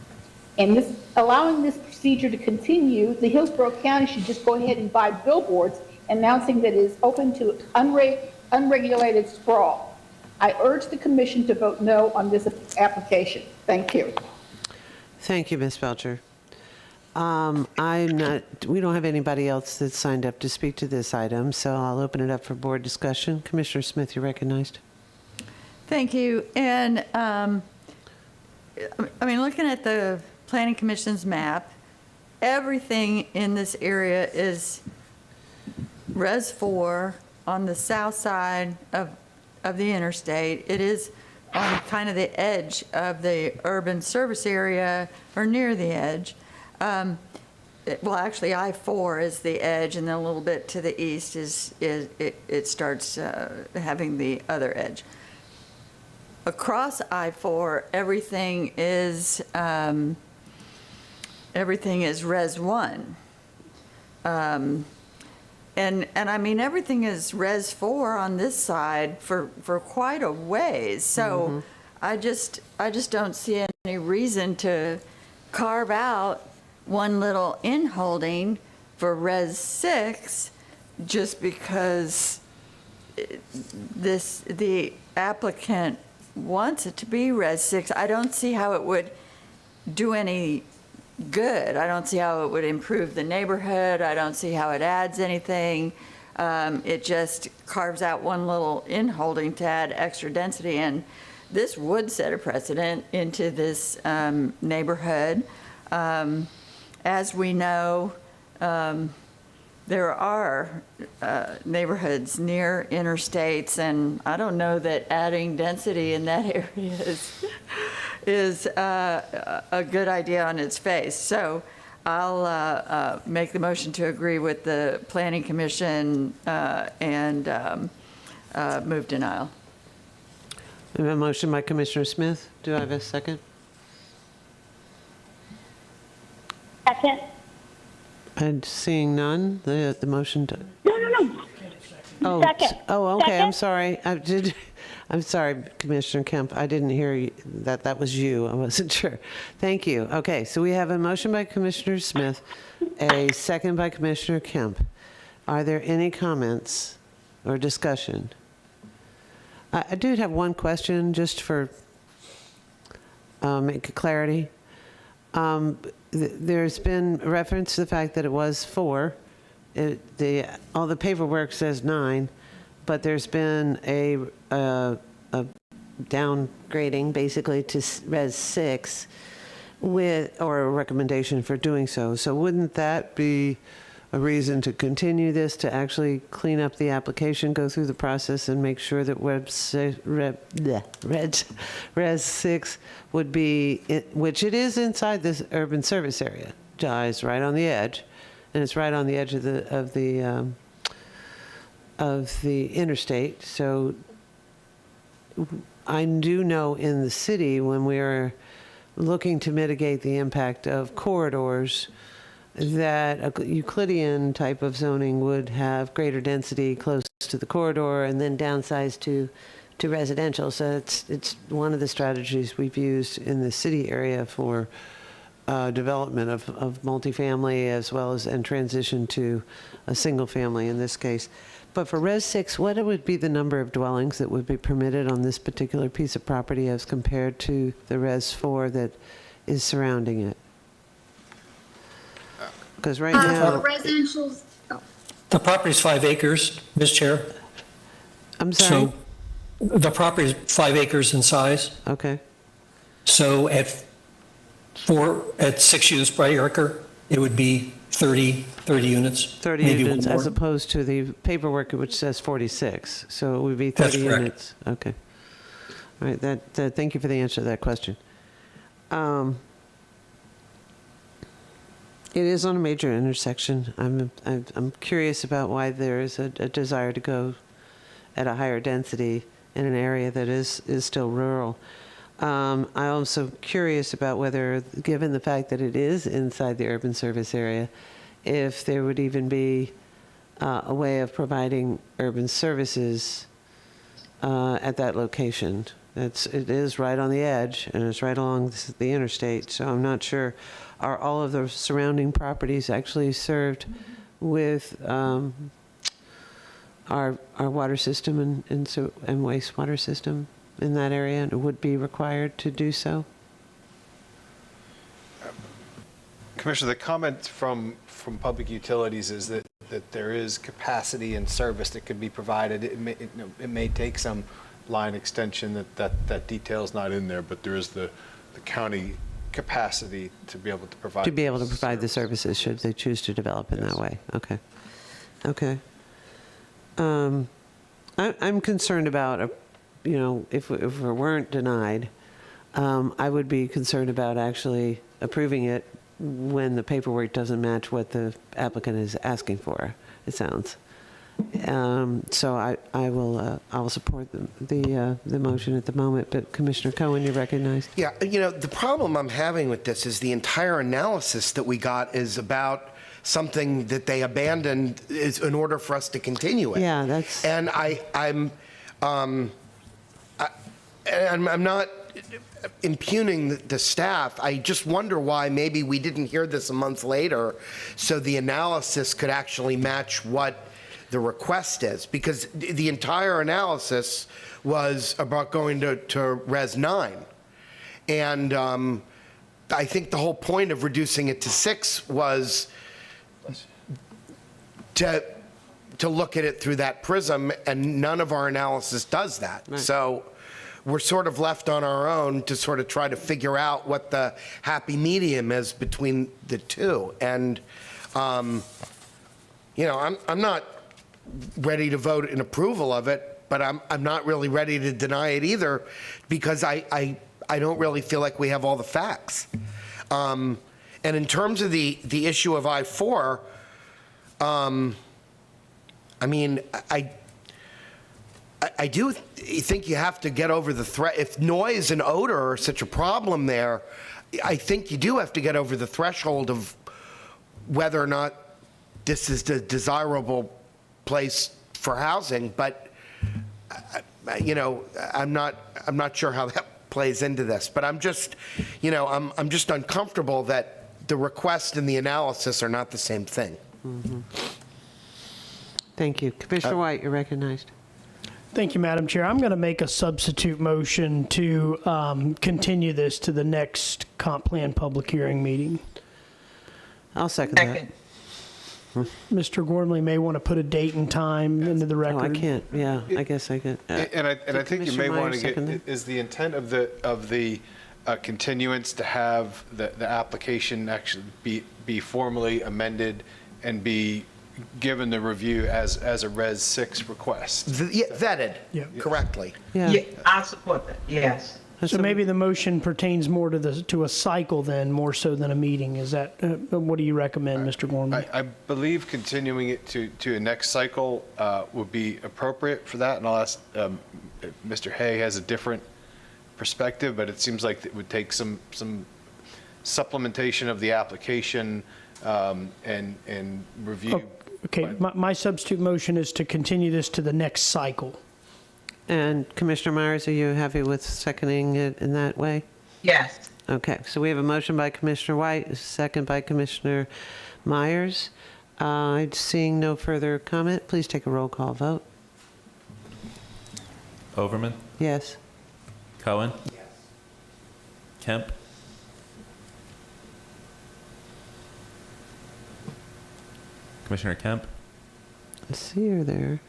And allowing this procedure to continue, the Hillsborough County should just go ahead and buy billboards announcing that it is open to unregulated sprawl. I urge the commission to vote no on this application. Thank you. Thank you, Ms. Belcher. We don't have anybody else that's signed up to speak to this item, so I'll open it up for board discussion. Commissioner Smith, you're recognized. Thank you. And I mean, looking at the Planning Commission's map, everything in this area is Res 4 on the south side of the interstate. It is on kind of the edge of the urban service area or near the edge. well, actually, I-4 is the edge, and then a little bit to the east it starts having the other edge. Across I-4, everything is Res 1. And I mean, everything is Res 4 on this side for quite a ways. So I just don't see any reason to carve out one little in-holding for Res 6 just because the applicant wants it to be Res 6. I don't see how it would do any good. I don't see how it would improve the neighborhood. I don't see how it adds anything. It just carves out one little in-holding to add extra density, and this would set a precedent into this neighborhood. As we know, there are neighborhoods near interstates, and I don't know that adding density in that area is a good idea on its face. So I'll make the motion to agree with the Planning Commission and move denial. We have a motion by Commissioner Smith. Do I have a second? Second. And seeing none, the motion to... No. Oh, Second. oh, okay, I'm Second. sorry. I'm sorry, Commissioner Kemp. I didn't hear you, that was you. I wasn't sure. Thank you. Okay, so we have a motion by Commissioner Smith, a second by Commissioner Kemp. Are there any comments or discussion? I do have one question, just for clarity. There's been reference to the fact that it was 4. All the paperwork says 9, but there's been a downgrading basically to Res 6 or a recommendation for doing so. So wouldn't that be a reason to continue this, to actually clean up the application, go through the process, and make sure that Res 6 would be, which it is inside this urban service area, it's right on the edge, and it's right on the edge of the interstate. So I do know in the city, when we are looking to mitigate the impact of corridors, that a Euclidean type of zoning would have greater density close to the corridor and then downsize to residential. So it's one of the strategies we've used in the city area for development of multifamily, as well as and transition to a single family in this case. But for Res 6, what would be the number of dwellings that would be permitted on this particular piece of property as compared to the Res 4 that is surrounding it? Because right now... Residential's... The property's 5 acres, Ms. Chair. I'm sorry? So the property is 5 acres in size. Okay. So at 6 units per acre, it would be 30 units. 30 maybe units, one more. as opposed to the paperwork which says 46. So it would be 30 That's correct. units. Okay. All right. Thank you for the answer to that question. It is on a major intersection. I'm curious about why there is a desire to go at a higher density in an area that is still rural. I'm also curious about whether, given the fact that it is inside the urban service area, if there would even be a way of providing urban services at that location. It is right on the edge, and it's right along the interstate, so I'm not sure. Are all of the surrounding properties actually served with our water system and wastewater system in that area, and would be required to do so? Commissioner, the comment from Public Utilities is that there is capacity and service that could be provided. It may take some line extension that detail's not in there, but there is the county capacity to be able to provide. To be able to provide the services should they choose to develop in that way. Okay. Okay. I'm concerned about, if we weren't denied, I would be concerned about actually approving it when the paperwork doesn't match what the applicant is asking for, it sounds. So I will support the motion at the moment, but Commissioner Cohen, you're recognized. Yeah, the problem I'm having with this is the entire analysis that we got is about something that they abandoned is in order for us to continue it. Yeah, that's. And I'm not impugning the staff. I just wonder why maybe we didn't hear this a month later, so the analysis could actually match what the request is, because the entire analysis was about going to Res 9. And I think the whole point of reducing it to 6 was to look at it through that prism, and none of our analysis does that. Right. So we're sort of left on our own to sort of try to figure out what the happy medium is between the two. And, I'm not ready to vote in approval of it, but I'm not really ready to deny it either, because I don't really feel like we have all the facts. And in terms of the issue of I-4, I do think you have to get over the threat. If noise and odor are such a problem there, I think you do have to get over the threshold of whether or not this is the desirable place for housing. But I'm not sure how that plays into this. But I'm just uncomfortable that the request and the analysis are not the same thing. Mm-hmm. Thank you. Commissioner White, you're recognized. Thank you, Madam Chair. I'm going to make a substitute motion to continue this to the next comp plan public hearing meeting. I'll second that. Mr. Gormley may want to put a date and time into the record. Oh, I can't. Yeah, I guess I could. And I think you may want to get, is the intent of the continuance to have the application actually be formally amended and be given the review as a Res 6 request? Vetted correctly. Yeah. I support that, yes. So maybe the motion pertains more to a cycle then, more so than a meeting. Is that, what do you recommend, Mr. Gormley? I believe continuing it to a next cycle would be appropriate for that, and I'll ask if Mr. Hay has a different perspective, but it seems like it would take some supplementation of the application and review. Okay, my substitute motion is to continue this to the next cycle. And Commissioner Myers, are you happy with seconding it in that way? Yes. Okay, so we have a motion by Commissioner White, a second by Commissioner Myers. Seeing no further comment, please take a roll call vote. Overman? Yes. Cohen? Yes. Kemp? Commissioner Kemp? I see her there.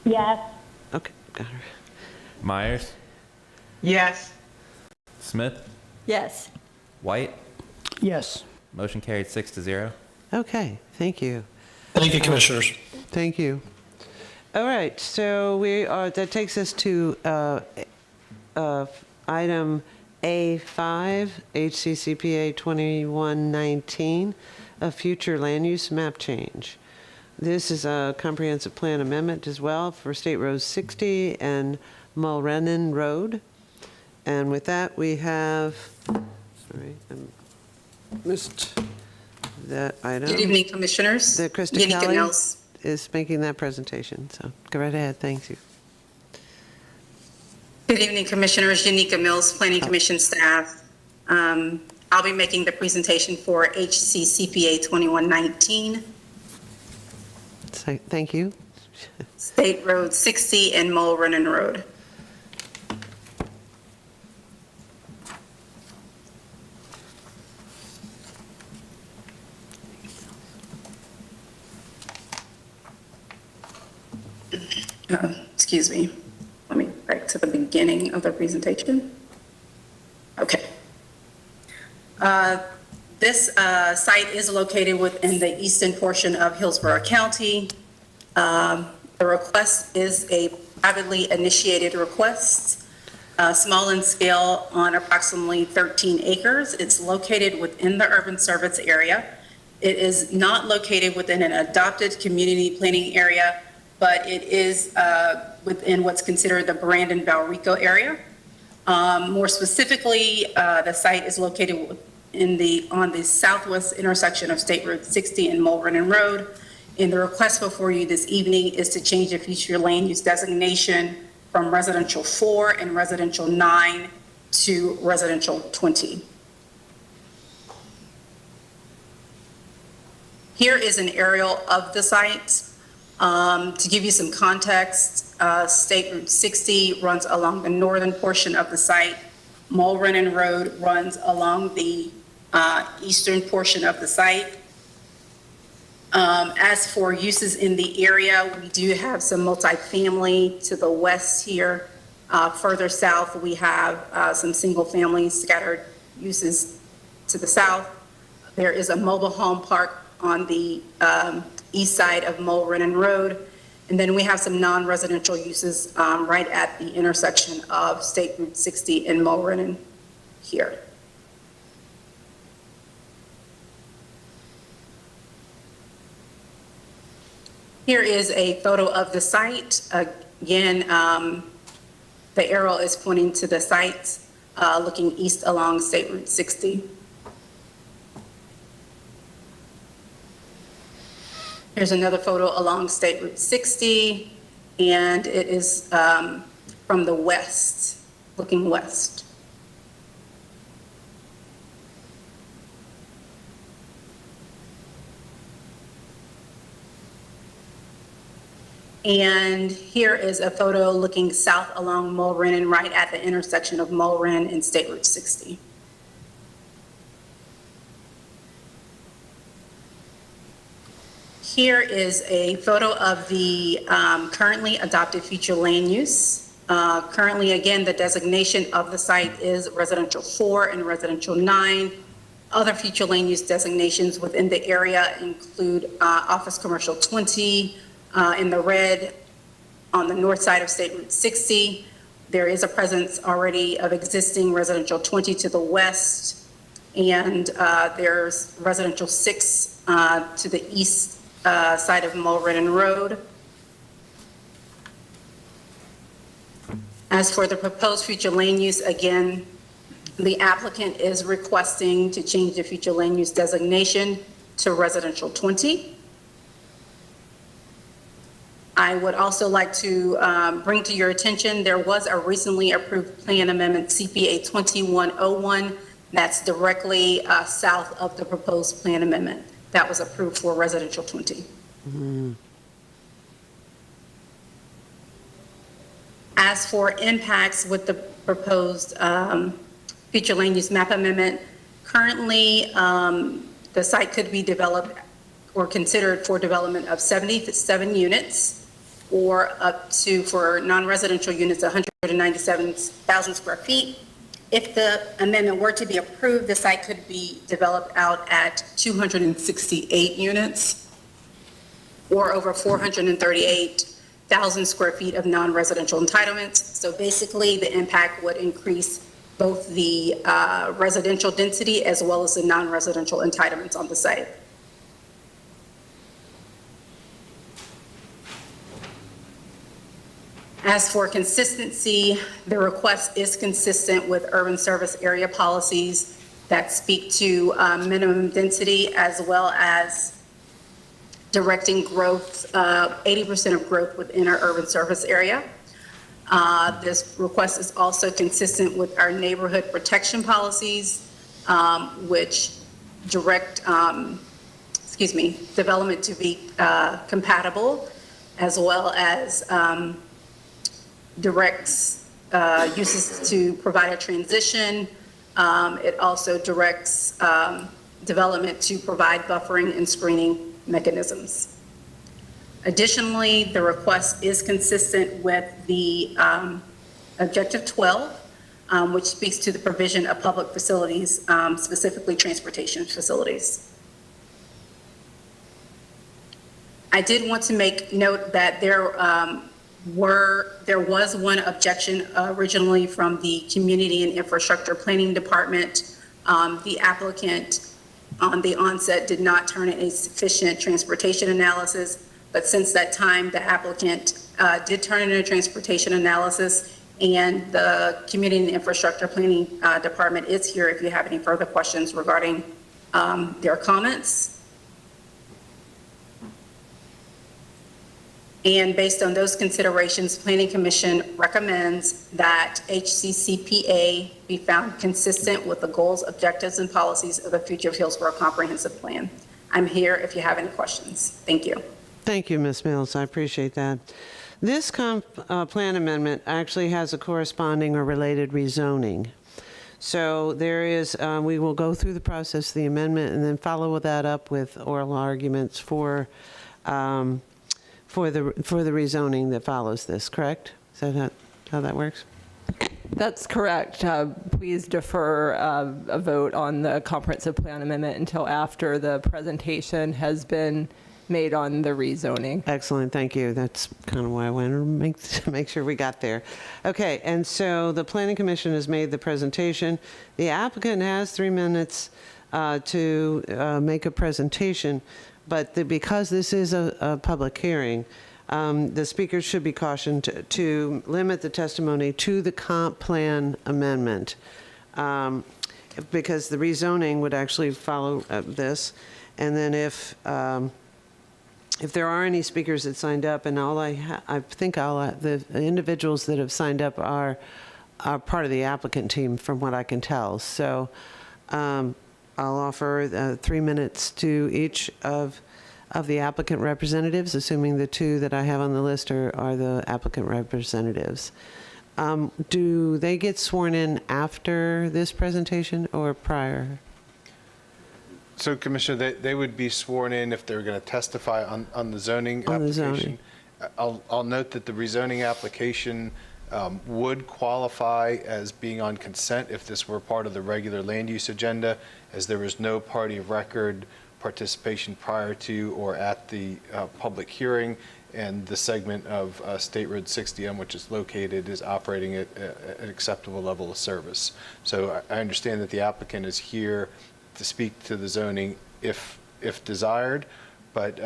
Yes. Okay, got her. Myers? Yes. Smith? Yes. White? Yes. Motion carried 6-0. Okay, thank you. Thank you, Commissioners. Thank you. All right, so that takes us to item A5, Hccpa 2119, a future land use map change. This is a comprehensive plan amendment as well for State Road 60 and Mulrennan Road. And with that, we have, sorry, I missed that item. Good evening, Commissioners. Krista Unica Kelly Mills. is making that presentation, so go right ahead. Thank you. Good evening, Commissioners. Unica Mills, Planning Commission staff. I'll be making the presentation for Hccpa 2119. So, thank you. State Road 60 and Mulrennan Road. Excuse me. Let me back to the beginning of the presentation. Okay. This site is located within the eastern portion of Hillsborough County. The request is a privately initiated request. small in scale on approximately 13 acres. It's located within the urban service area. It is not located within an adopted community planning area, but it is within what's considered the Brandon-Valrico area. More specifically, the site is located on the southwest intersection of State Road 60 and Mulrennan Road. And the request before you this evening is to change the future land use designation from residential 4 and residential 9 to residential 20. Here is an aerial of the site. To give you some context, State Route 60 runs along the northern portion of the site. Mulrennan Road runs along the eastern portion of the site. As for uses in the area, we do have some multifamily to the west here. Further south, we have some single family scattered uses to the south. There is a mobile home park on the east side of Mulrennan Road. And then we have some non-residential uses right at the intersection of State Route 60 and Mulrennan here. Here is a photo of the site. Again, the arrow is pointing to the site, looking east along State Route 60. Here's another photo along State Route 60, and it is from the west, looking west. And here is a photo looking south along Mulrennan, right at the intersection of Mulrennan and State Route 60. Here is a photo of the currently adopted future land use. Currently, again, the designation of the site is residential 4 and residential 9. Other future land use designations within the area include office commercial 20, in the red on the north side of State Route 60. There is a presence already of existing residential 20 to the west, and there's residential 6 to the east side of Mulrennan Road. As for the proposed future land use, again, the applicant is requesting to change the future land use designation to residential 20. I would also like to bring to your attention, there was a recently approved plan amendment, CPA 2101, that's directly south of the proposed plan amendment. That was approved for residential 20. As for impacts with the proposed future land use map amendment, currently the site could be developed or considered for development of 77 units, or up to, for non-residential units, 197,000 square feet. If the amendment were to be approved, the site could be developed out at 268 units, or over 438,000 square feet of non-residential entitlements. So basically, the impact would increase both the residential density as well as the non-residential entitlements on the site. As for consistency, the request is consistent with urban service area policies that speak to minimum density, as well as directing growth, 80% of growth within our urban service area. This request is also consistent with our neighborhood protection policies, which direct, development to be compatible, as well as directs uses to provide a transition. It also directs development to provide buffering and screening mechanisms. Additionally, the request is consistent with the Objective 12, which speaks to the provision of public facilities, specifically transportation facilities. I did want to make note that There was one objection originally from the Community and Infrastructure Planning Department. The applicant on the onset did not turn in a sufficient transportation analysis, but since that time, the applicant did turn in a transportation analysis, and the Community and Infrastructure Planning Department is here if you have any further questions regarding their comments. And based on those considerations, Planning Commission recommends that Hccpa be found consistent with the goals, objectives, and policies of the future of Hillsborough Comprehensive Plan. I'm here if you have any questions. Thank you. Thank you, Ms. Mills. I appreciate that. This plan amendment actually has a corresponding or related rezoning. So there is, we will go through the process of the amendment and then follow that up with oral arguments for the rezoning that follows this, correct? Is that how that works? That's correct. Please defer a vote on the comprehensive plan amendment until after the presentation has been made on the rezoning. Excellent, thank you. That's kind of why I wanted to make sure we got there. Okay, and so the Planning Commission has made the presentation. The applicant has 3 minutes to make a presentation, but because this is a public hearing, the speakers should be cautioned to limit the testimony to the comp plan amendment, because the rezoning would actually follow this. And then if there are any speakers that signed up, and I think the individuals that have signed up are part of the applicant team, from what I can tell. So I'll offer 3 minutes to each of the applicant representatives, assuming the 2 that I have on the list are the applicant representatives. Do they get sworn in after this presentation or prior? So, Commissioner, they would be sworn in if they're going to testify on the zoning application. I'll note that the rezoning application would qualify as being on consent if this were part of the regular land use agenda, as there was no party of record participation prior to or at the public hearing, and the segment of State Road 60M, which is located, is operating at an acceptable level of service. So I understand that the applicant is here to speak to the zoning if desired, but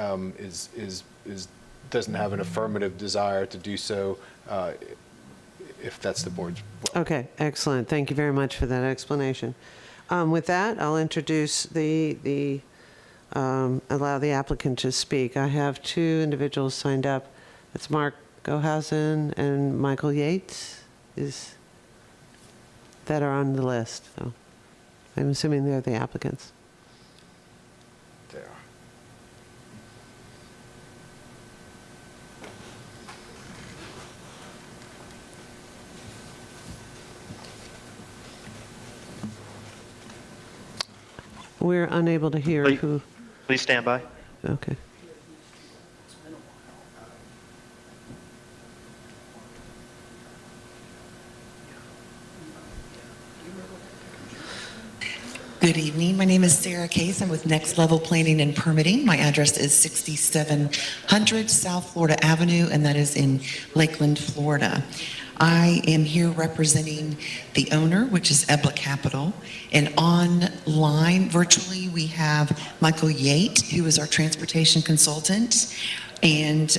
doesn't have an affirmative desire to do so if that's the board's will. Okay, excellent. Thank you very much for that explanation. With that, I'll introduce allow the applicant to speak. I have 2 individuals signed up. It's Mark Gohausen and Michael Yates that are on the list. So I'm assuming they're the applicants. They are. We're unable to hear who. Please stand by. Okay. Good evening. My name is Sarah Case. I'm with Next Level Planning and Permitting. My address is 6700 South Florida Avenue, and that is in Lakeland, Florida. I am here representing the owner, which is Ebla Capital, and online virtually we have Michael Yates, who is our transportation consultant, and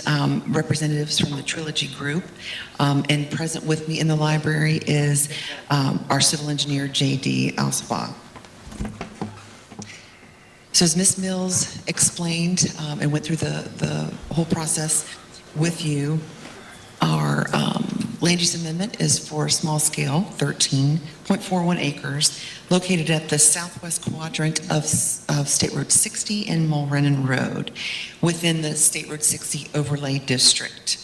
representatives from the Trilogy Group. And present with me in the library is our civil engineer, J.D. Alsabah. So as Ms. Mills explained and went through the whole process with you, our land use amendment is for a small scale, 13.41 acres, located at the southwest quadrant of State Road 60 and Mulrennan Road, within the State Road 60 overlay district.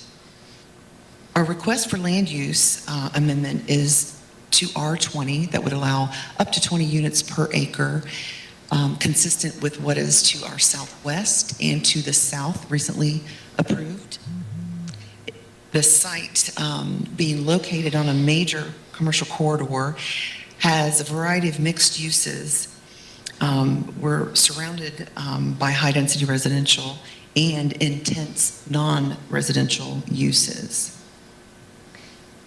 Our request for land use amendment is to R20, that would allow up to 20 units per acre, consistent with what is to our southwest and to the south, recently approved. The site, being located on a major commercial corridor, has a variety of mixed uses. We're surrounded by high-density residential and intense non-residential uses.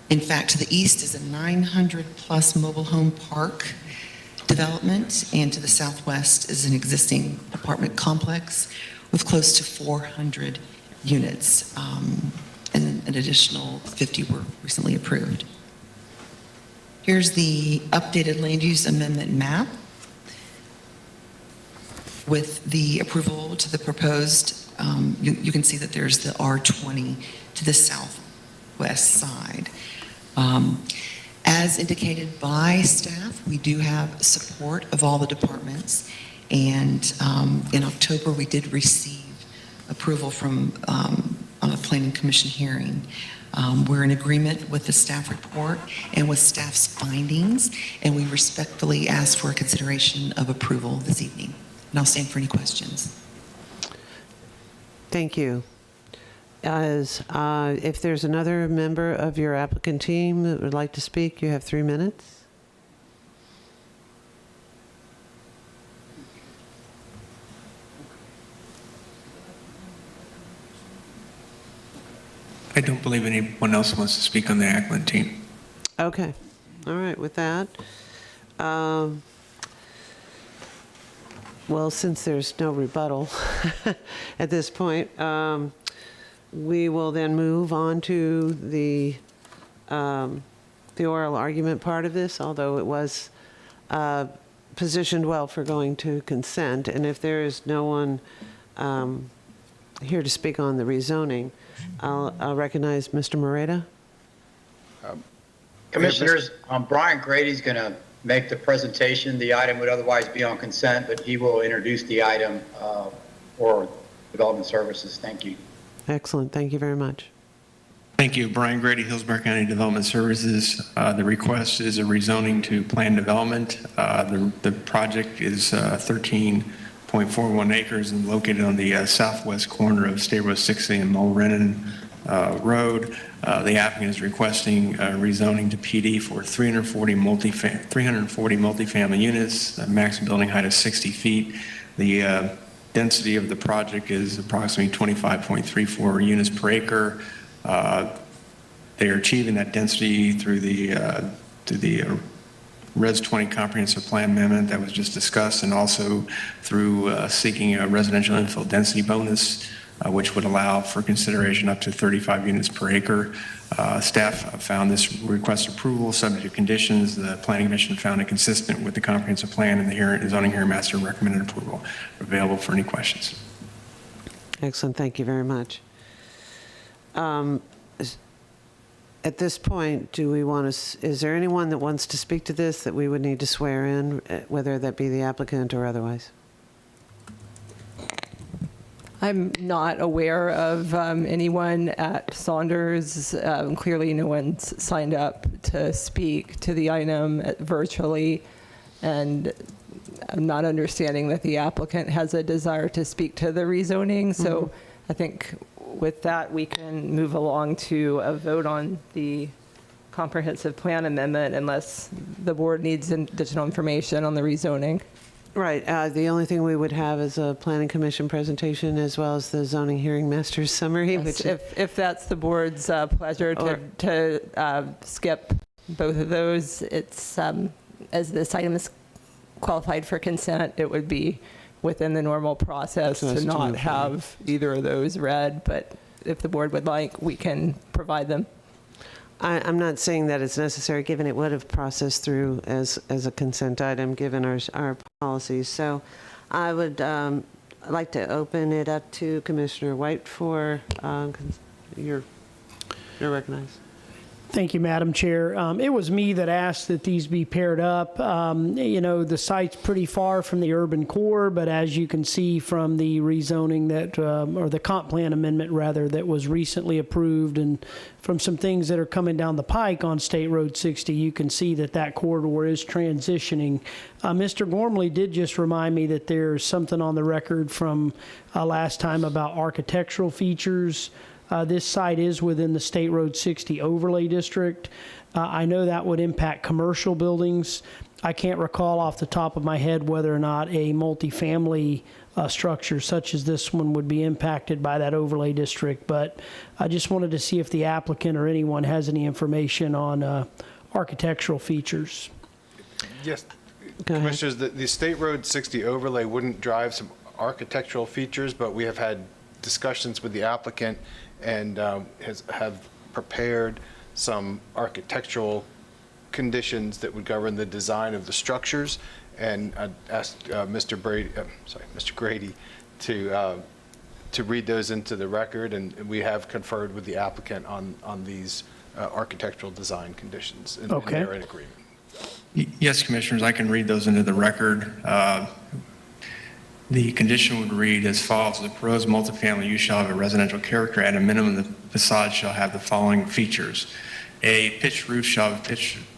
In fact, to the east is a 900-plus mobile home park development, and to the southwest is an existing apartment complex with close to 400 units, and an additional 50 were recently approved. Here's the updated land use amendment map with the approval to the proposed. You can see that there's the R20 to the southwest side. As indicated by staff, we do have support of all the departments, and in October we did receive approval from on a planning commission hearing. We're in agreement with the staff report and with staff's findings, and we respectfully ask for consideration of approval this evening. And I'll stand for any questions. Thank you. If there's another member of your applicant team that would like to speak, you have 3 minutes. I don't believe anyone else wants to speak on the applicant team. Okay. All right. With that, well, since there's no rebuttal at this point, we will then move on to the oral argument part of this, although it was positioned well for going to consent. And if there is no one here to speak on the rezoning, I'll recognize Mr. Moreta. Commissioners, Brian Grady's going to make the presentation. The item would otherwise be on consent, but he will introduce the item for Development Services. Thank you. Excellent. Thank you very much. Thank you. Brian Grady, Hillsborough County Development Services. The request is a rezoning to planned development. The project is 13.41 acres and located on the southwest corner of State Road 60 and Mulrennan Road. The applicant is requesting rezoning to PD for 340 multifamily units, a maximum building height of 60 feet. The density of the project is approximately 25.34 units per acre. They are achieving that density through the Res 20 Comprehensive Plan Amendment that was just discussed, and also through seeking a residential infill density bonus, which would allow for consideration up to 35 units per acre. Staff found this request approval subject to conditions. The Planning Commission found it consistent with the comprehensive plan, and the zoning hearing master recommended approval. Available for any questions. Excellent. Thank you very much. At this point, do we want to, is there anyone that wants to speak to this that we would need to swear in, whether that be the applicant or otherwise? I'm not aware of anyone at Saunders. Clearly, no one's signed up to speak to the item virtually, and I'm not understanding that the applicant has a desire to speak to the rezoning. So I think with that, we can move along to a vote on the comprehensive plan amendment unless the board needs additional information on the rezoning. Right. The only thing we would have is a planning commission presentation as well as the zoning hearing master's summary. Yes, which if that's the board's pleasure to skip both of those, it's as this item is qualified for consent, it would be within the normal process to not have either of those read, but if the board would like, we can provide them. I'm not saying that it's necessary, given it would have processed through as a consent item, given our policies. So I would like to open it up to Commissioner White for you're recognized. Thank you, Madam Chair. It was me that asked that these be paired up. You know, the site's pretty far from the urban core, but as you can see from the rezoning that, or the comp plan amendment rather, that was recently approved, and from some things that are coming down the pike on State Road 60, you can see that that corridor is transitioning. Mr. Gormley did just remind me that there's something on the record from last time about architectural features. This site is within the State Road 60 overlay district. I know that would impact commercial buildings. I can't recall off the top of my head whether or not a multifamily structures such as this one would be impacted by that overlay district. But I just wanted to see if the applicant or anyone has any information on architectural features. Yes, Commissioners, the State Road 60 overlay wouldn't drive some architectural features, but we have had discussions with the applicant and have prepared some architectural conditions that would govern the design of the structures. And I asked Mr. Grady to read those into the record, and we have conferred with the applicant on these architectural design conditions, and they're in agreement. Yes, Commissioners, I can read those into the record. The condition would read as follows: the proposed multifamily use shall have a residential character. At a minimum, the facade shall have the following features. A pitched roof shall have a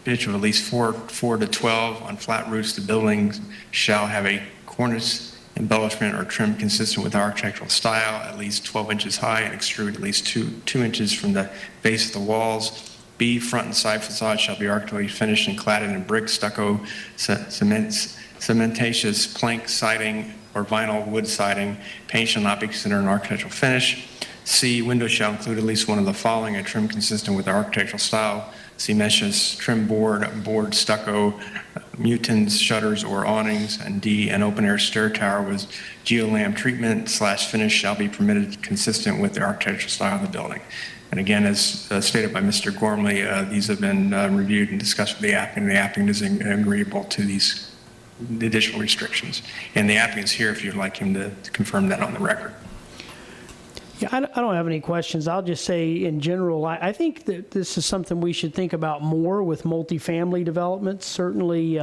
pitch of at least 4 to 12. On flat roofs, the buildings shall have a cornice embellishment or trim consistent with architectural style, at least 12 inches high, and extrude at least 2 inches from the base of the walls. B, front and side facade shall be architecturally finished and cladded in brick, stucco, cementatious plank siding, or vinyl wood siding. Paint shall not be considered an architectural finish. C, windows shall include at least one of the following: a trim consistent with the architectural style, cementitious trim board, stucco, mutants, shutters, or awnings. And D, an open-air stair tower with geolam treatment / finish shall be permitted consistent with the architectural style of the building. And again, as stated by Mr. Gormley, these have been reviewed and discussed with the applicant, and the applicant is agreeable to these additional restrictions. And the applicant's here if you'd like him to confirm that on the record. Yeah, I don't have any questions. I'll just say in general, I think that this is something we should think about more with multifamily developments. Certainly,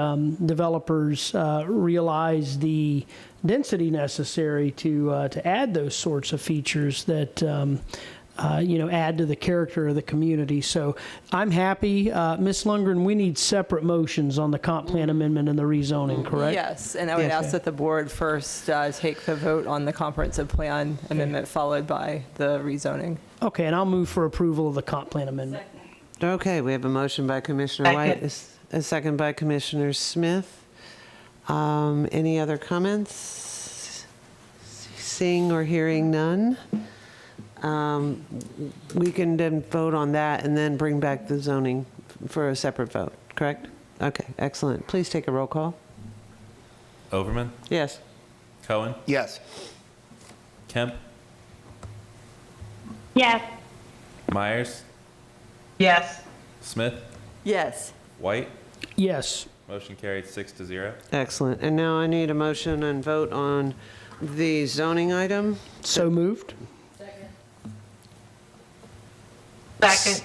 developers realize the density necessary to add those sorts of features that add to the character of the community. So I'm happy. Ms. Lundgren, we need separate motions on the comp plan amendment and the rezoning, correct? Yes, and I would ask that the board first take the vote on the comprehensive plan amendment, followed by the rezoning. Okay, and I'll move for approval of the comp plan amendment. Okay, we have a motion by Commissioner White, a second by Commissioner Smith. Any other comments? Seeing or hearing none? We can then vote on that and then bring back the zoning for a separate vote, correct? Okay, excellent. Please take a roll call. Overman? Yes. Cohen? Yes. Kemp? Yes. Myers? Yes. Smith? Yes. White? Yes. Motion carried 6-0. Excellent. And now I need a motion and vote on the zoning item. So moved. Second.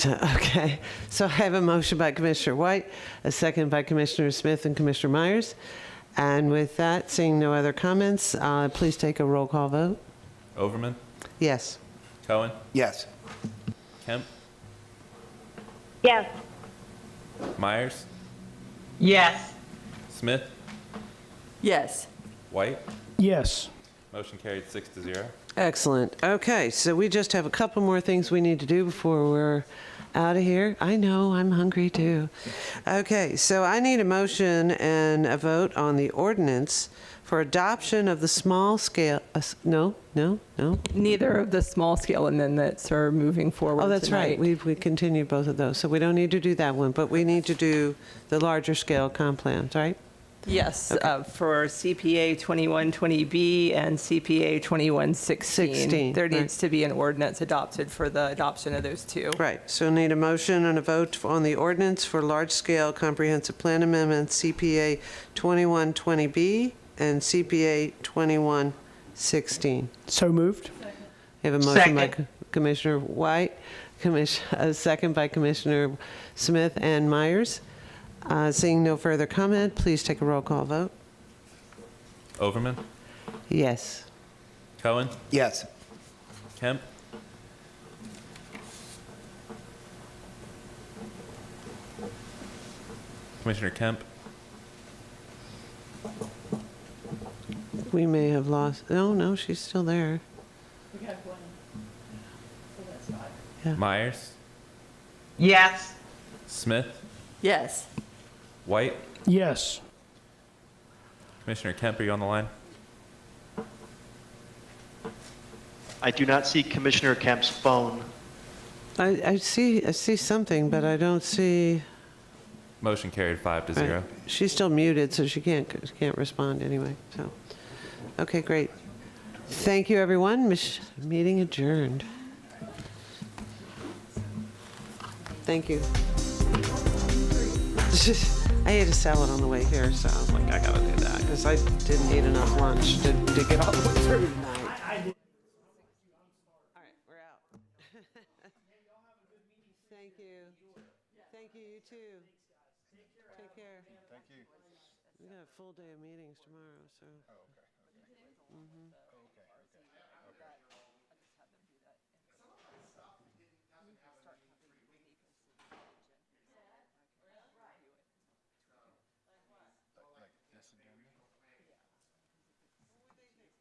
Okay, so I have a motion by Commissioner White, a second by Commissioner Smith and Commissioner Myers. And with that, seeing no other comments, please take a roll call vote. Overman? Yes. Cohen? Yes. Kemp? Yes. Myers? Yes. Smith? Yes. White? Yes. Motion carried 6-0. Excellent. Okay, so we just have a couple more things we need to do before we're out of here. I know, I'm hungry too. Okay, so I need a motion and a vote on the ordinance for adoption of the small scale, no. Neither of the small scale amendments are moving forward Oh, that's tonight. right. We continued both of those. So we don't need to do that one, but we need to do the larger scale comp plans, right? Yes, for CPA 2120B and CPA 2116. There needs to be an ordinance adopted for the adoption of those two. Right, so need a motion and a vote on the ordinance for large-scale comprehensive plan amendments, CPA 2120B and CPA 2116. So moved. We have a motion by Commissioner White, a second by Commissioner Smith and Myers. Seeing no further comment, please take a roll call vote. Overman? Yes. Cohen? Yes. Kemp? Commissioner Kemp? We may have lost, no, she's still there. We got one. So that's 5. Yeah. Myers? Yes. Smith? Yes. White? Yes. Commissioner Kemp, are you on the line? I do not see Commissioner Kemp's phone. I see something, but I don't see. Motion carried 5-0. She's still muted, so she can't respond anyway. So, okay, great. Thank you, everyone. Meeting adjourned. Thank you. I had to sell it on the way here, so I was like, I gotta do that because I didn't eat enough lunch to get all the way through tonight. All right, we're out. Thank you. Thank you, you too. Take care. Thank you. We got a full day of meetings tomorrow, so.